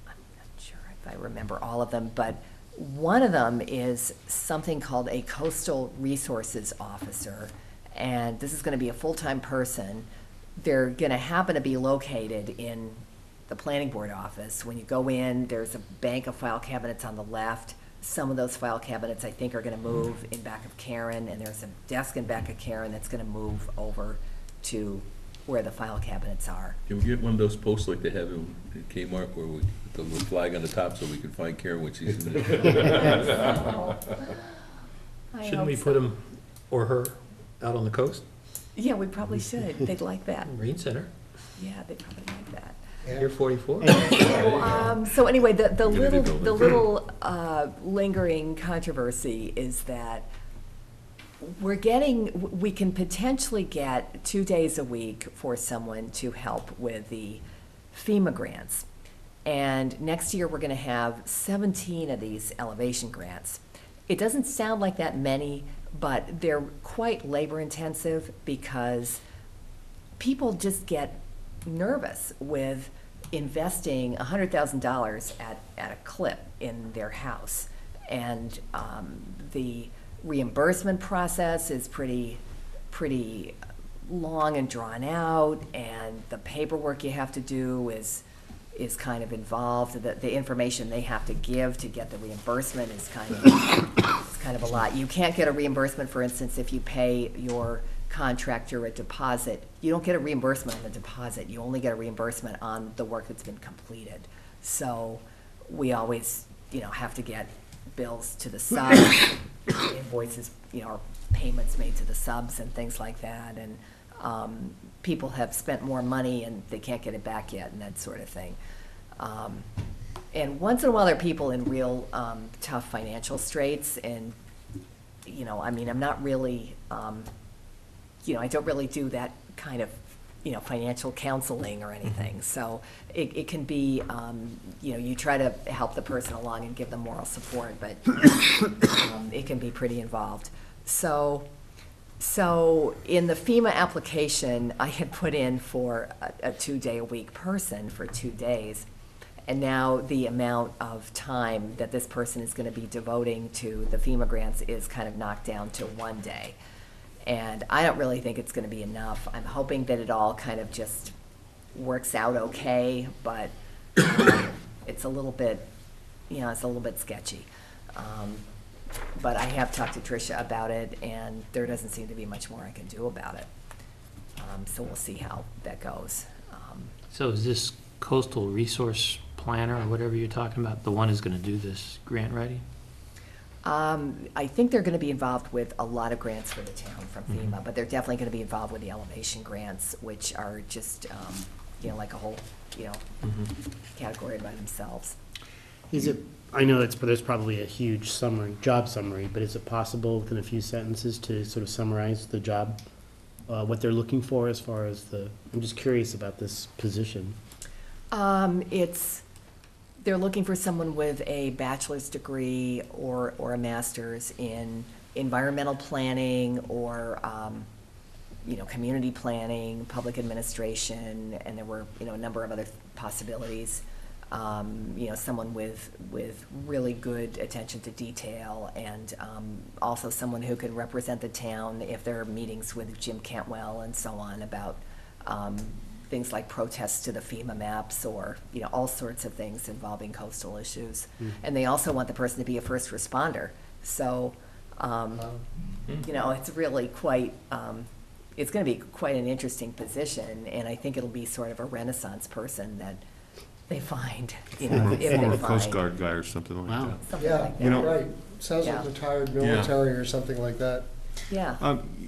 I'm not sure if I remember all of them, but one of them is something called a Coastal Resources Officer, and this is gonna be a full-time person. They're gonna happen to be located in the planning board office. When you go in, there's a bank of file cabinets on the left. Some of those file cabinets, I think, are gonna move in back of Karen, and there's a desk in back of Karen that's gonna move over to where the file cabinets are. Can we get one of those posts like they have in Kmart where we put the little flag on the top so we can find Karen when she's in there? I Shouldn't hope we so. put him or her out on the coast? Yeah, we probably should. They'd like that. Marine Center, Yeah, they'd probably like that. Pier 44. So anyway, the Unity building. little lingering controversy is that we can potentially get 2 days a week for someone to help with the FEMA grants. And next year, we're gonna have 17 of these elevation grants. It doesn't sound like that many, but they're quite labor intensive because people just get nervous with investing $100,000 at a clip in their house. And the reimbursement process is pretty long and drawn out, and the paperwork you have to do is kind of involved. The information they have to give to get the reimbursement is kind of a lot. You can't get a reimbursement, for instance, if you pay your contractor a deposit. You don't get a reimbursement on the deposit. You only get a reimbursement on the work that's been completed. So we always, have to get bills to the subs, invoices, or payments made to the subs and things like that. And people have spent more money and they can't get it back yet and that sort of thing. And once in a while there are people in real tough financial straits, and I'm not really I don't really do that kind of financial counseling or anything. So it can be you try to help the person along and give them moral support, but it can be pretty involved. So in the FEMA application, I had put in for a 2-day-a-week person for 2 days. And now the amount of time that this person is going to be devoting to the FEMA grants is kind of knocked down to 1 day. And I don't really think it's going to be enough. I'm hoping that it all kind of just works out okay, but it's a little bit, sketchy. But I have talked to Tricia about it, and there doesn't seem to be much more I can do about it. So we'll see how that goes. So is this coastal resource planner or whatever you're talking about, the one who's gonna do this grant writing? I think they're gonna be involved with a lot of grants for the town from Mhm. FEMA, but they're definitely gonna be involved with the elevation grants, which are just, like a whole, category by themselves. Is it, I know there's probably a huge summary, job summary, but is it possible within a few sentences to sort of summarize the job, what they're looking for as far as I'm just curious about this position. They're looking for someone with a bachelor's degree or a master's in environmental planning or, community planning, public administration, and there were, a number of other possibilities. Someone with really good attention to detail, and also someone who can represent the town if there are meetings with Jim Cantwell and so on about things like protests to the FEMA maps or, all sorts of things involving coastal issues. And they also want the person to be a first responder. So, it's really quite, it's gonna be quite an interesting position, and I think it'll be sort of a Renaissance person that they find, Former if they former find. Coast Guard guy or something like Wow. that. Something Yeah, like You know- that. right. Sounds like Yeah. retired military or something like that. Yeah.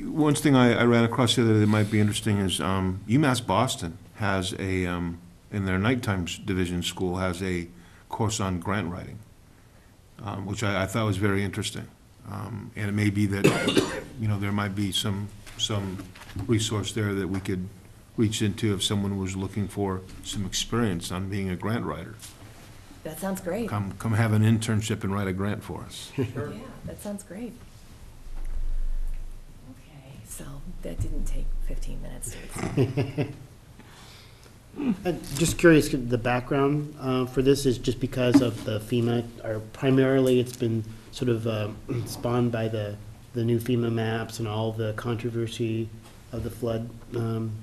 One thing I ran across the other day that might be interesting is UMass Boston has in their nighttime division school, has a course on grant writing, which I thought was very interesting. And it may be that, there might be some resource there that we could reach into if someone was looking for some experience on being a grant writer. That sounds great. Come have an internship and write a grant for us. Yeah, that sounds great. Okay, so that didn't take 15 minutes to explain. Just curious, the background for this is just because of the FEMA, or primarily it's been sort of spawned by the new FEMA maps and all the controversy of the flood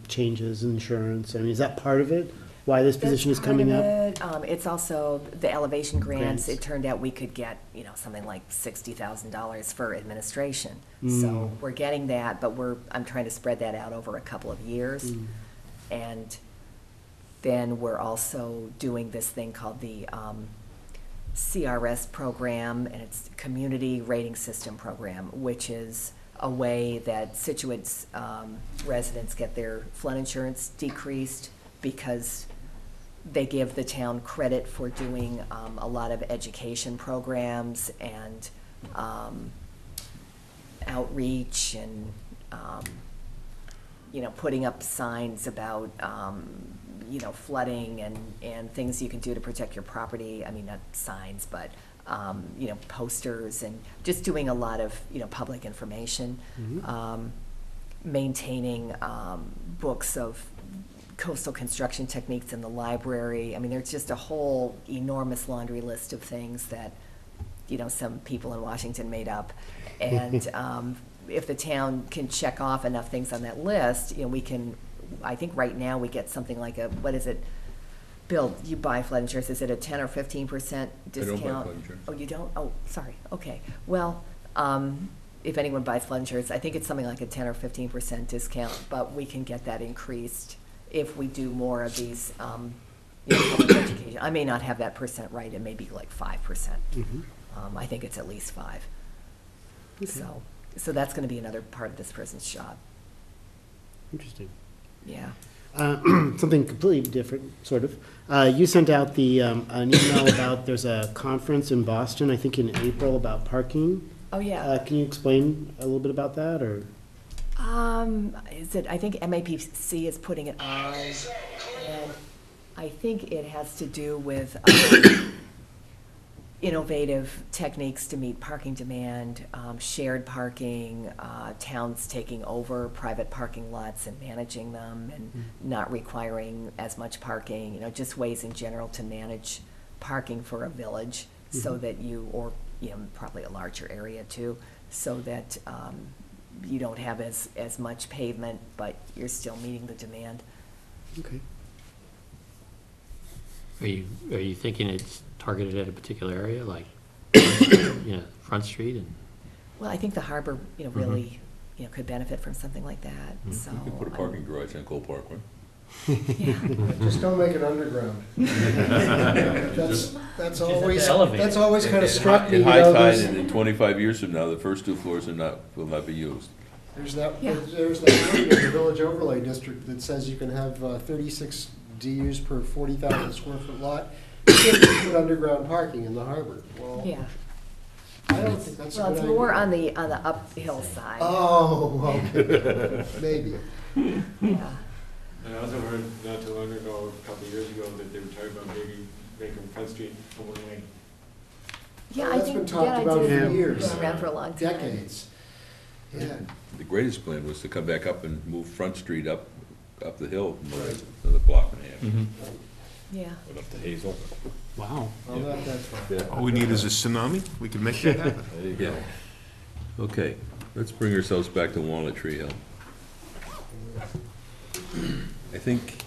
changes, insurance. I mean, is that part of it? Why this position is coming up? That's part of it. It's also the elevation grants. Grants. It turned out we could get, something like $60,000 for administration. So we're getting that, but I'm trying to spread that out over a couple of years. And then we're also doing this thing called the CRS program, and it's Community Rating System Program, which is a way that Scituate's residents get their flood insurance decreased because they give the town credit for doing a lot of education programs and outreach and, putting up signs about, flooding and things you can do to protect your property. I mean, not signs, but, posters and just doing a lot of, public information. Maintaining books of coastal construction techniques in the library. I mean, there's just a whole enormous laundry list of things that, some people in Washington made up. And if the town can check off enough things on that list, we can, I think right now we get something like what is it? Bill, you buy flood insurance, is it a 10 or 15% discount? I don't buy flood insurance. Oh, you don't? Oh, sorry, okay. Well, if anyone buys flood insurance, I think it's something like a 10 or 15% discount, but we can get that increased if we do more of these, public education. I may not have that percent right, it may be like 5%. I think it's at least 5. So that's gonna be another part of this person's job, Interesting. yeah. Something completely different, sort of. You sent out an email about, there's a conference in Boston, I think in April, about parking. Oh, yeah. Can you explain a little bit about that, or? I think MAPC is putting it on, and I think it has to do with innovative techniques to meet parking demand, shared parking, towns taking over private parking lots and managing them and not requiring as much parking, just ways in general to manage parking for a village so that or probably a larger area too, so that you don't have as much pavement, but you're still meeting the demand. Okay. Are you thinking it's targeted at a particular area, like, Front Street and? Well, I think the harbor, really, could benefit from something like that, so. You could put a parking garage on Cole Parkway. Just don't make it underground. That's always, elevated. that's always kind of struck me, In you high know, tide there's, and in 25 years from now, the first 2 floors will not be used. there's that Yeah. word in the Village Overlay District that says you can have 36 DUs per 40,000 square foot lot. You can't put underground parking in the harbor. Well, Yeah, I don't think that's a well, good it's idea. more on the uphill side. Oh, okay, maybe. Yeah. And I also heard not too long ago, a couple of years ago, that they were talking about maybe making Front Street a one-lane. Yeah, Well, I that's think been talked that about idea for has years. been around for a long time. Decades. Yeah. The greatest plan was to come back up and move Front Street up the hill, another block and a half. Mhm. Yeah. Went up to Hazel. Wow. Well, not that far. All we need is a tsunami, we can make that happen. There you Yeah. go. Okay, let's bring ourselves back to Walnut Tree Hill. I think,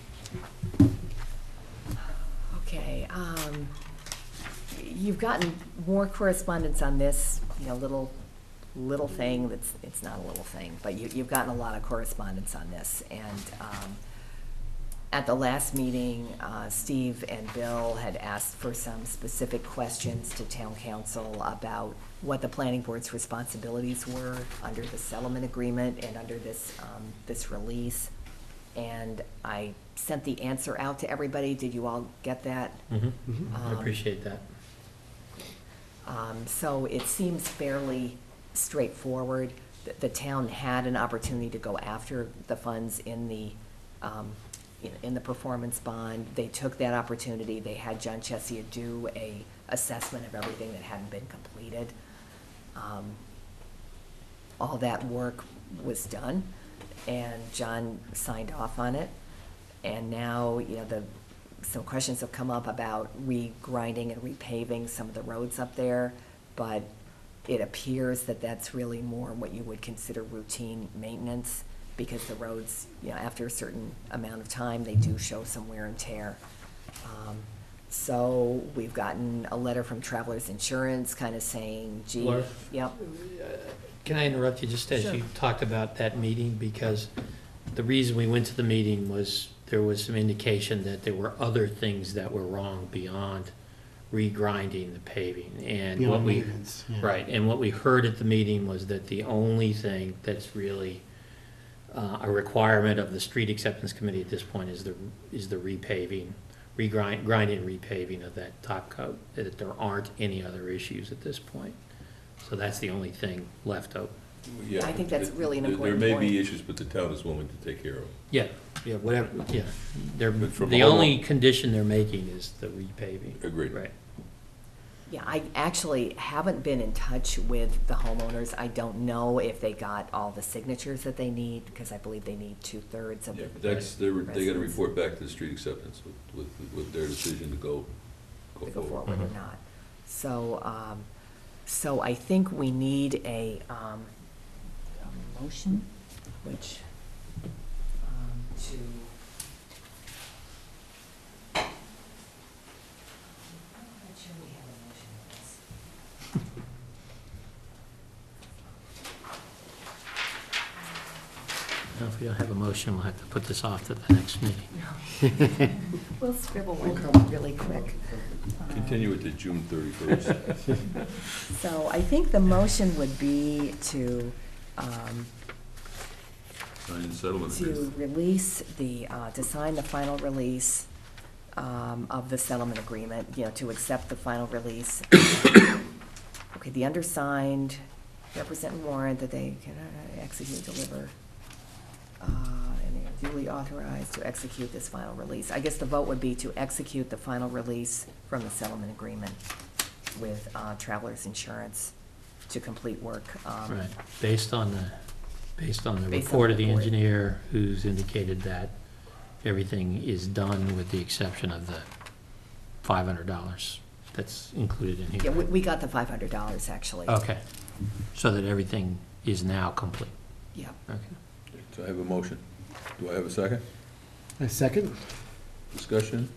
Okay, you've gotten more correspondence on this, you know, little thing it's not a little thing, but you've gotten a lot of correspondence on this. And at the last meeting, Steve and Bill had asked for some specific questions to town council about what the planning board's responsibilities were under the settlement agreement and under this release. And I sent the answer out to everybody. Did you all get that? Mhm. I appreciate that. So it seems fairly straightforward. The town had an opportunity to go after the funds in the performance bond. They took that opportunity. They had John Chesia do a assessment of everything that hadn't been completed. All that work was done, and John signed off on it. And now, you know, some questions have come up about regrinding and repaving some of the roads up there, but it appears that that's really more what you would consider routine maintenance, because the roads, you know, after a certain amount of time, they do show some wear and tear. So we've gotten a letter from Travelers Insurance kind of saying, gee, Laura? yep, Can I interrupt you just as Sure. you talked about that meeting? Because the reason we went to the meeting was there was some indication that there were other things that were wrong beyond regrinding the paving. And what Beyond we, maintenance, yeah. right, and what we heard at the meeting was that the only thing that's really a requirement of the street acceptance committee at this point is the repaving, grinding and repaving of that top coat, that there aren't any other issues at this point. So that's the only thing left open. yeah. I think that's really an there- important There may point. be issues, but the town is willing to take care of them. Yeah, whatever, yeah. They're, But from the a only condition they're making is the repaving. Agreed. Right. yeah, I actually haven't been in touch with the homeowners. I don't know if they got all the signatures that they need, because I believe they need 2/3 of Yeah, the. but they gotta residents report back to the street acceptance with their decision to go to go forward. forward or Mhm. not. So I think we need a motion, which, to. I'm not sure we have a motion for this. Now, if we don't have a motion, we'll have to put this off to the next meeting. We'll scribble one come. really quick. Continue it to June 31st. So I think the motion would be to, Sign the settlement to agreement. release to sign the final release of the settlement agreement, you know, to accept the final release. Okay, the undersigned represent and warrant that they can execute, deliver, and they are duly authorized to execute this final release. I guess the vote would be to execute the final release from the settlement agreement with Travelers Insurance to complete work. Right, based on the Based on report of the the report. engineer, who's indicated that everything is done with the exception of the $500 that's included in Yeah, here. we got the $500, actually. Okay, so that everything is now complete. Yeah. Okay. So I have a motion. Do I have a second? A second? Discussion?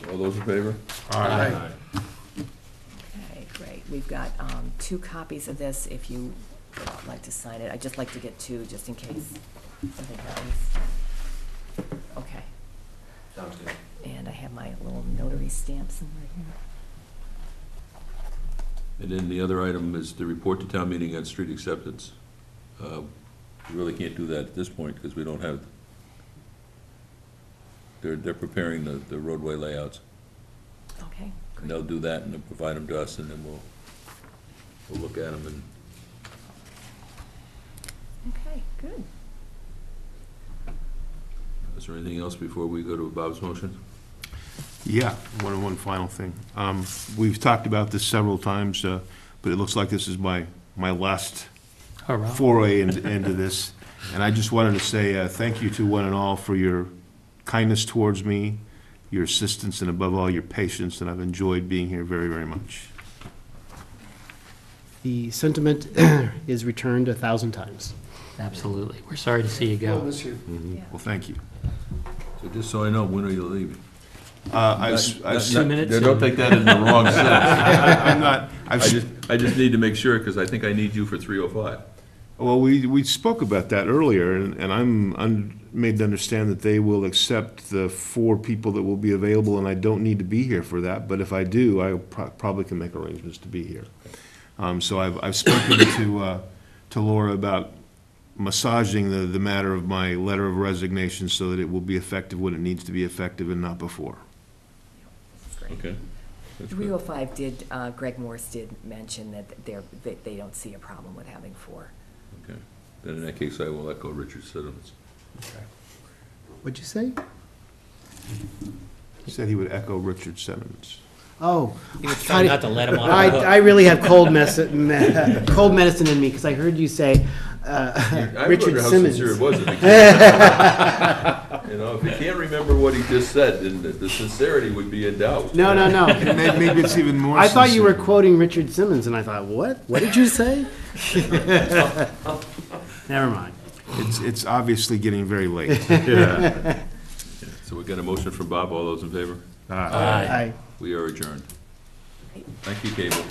All those in favor? Aye. Okay, great. We've got 2 copies of this if you would like to sign it. I'd just like to get 2 just in case something happens. Okay. Sounds good. And I have my little notary stamps in right here. And then the other item is the report to town meeting on street acceptance. We really can't do that at this point because we don't have, they're preparing the roadway layouts. Okay, And great. they'll do that and they'll provide them to us and then we'll look at them and Okay, good. is there anything else before we go to Bob's motion? Yeah, one final thing. We've talked about this several times, but it looks like this is my last Hurrah. foray into this. And I just wanted to say thank you to one and all for your kindness towards me, your assistance, and above all, your patience, and I've enjoyed being here very, very much. The sentiment is returned 1,000 times. Absolutely. We're sorry to see you We'll go. miss you. Yeah. Well, thank you. So just so I know, when are you leaving? I've 2 minutes. Don't take that in the wrong sense. I'm not, I just need to make sure, because I think I need you for 3:05. well, we spoke about that earlier, and I'm made to understand that they will accept the 4 people that will be available, and I don't need to be here for that, but if I do, I probably can make arrangements to be here. So I've spoken to Laura about massaging the matter of my letter of resignation so that it will be effective when it needs to be effective and not before. This is great. Okay. That's good. 305 did, Greg Morse did mention that they don't see a problem with having 4. Okay. Then in that case, I will echo Richard's sentiments. What'd you say? He said he would echo Richard's sentiments. Oh. He was trying not to let him off the hook. I really have cold medicine in me, because I heard you say I Richard wonder how Simmons. sincere it was. If he can't- You know, if he can't remember what he just said, then the sincerity would be in doubt. No. Maybe it's even more I thought you were sincere. quoting Richard Simmons, and I thought, what? What did you say? Never mind. It's obviously getting very late. So we got a motion from Bob. All those in favor? Aye. I We are adjourned. Thank you, Cable.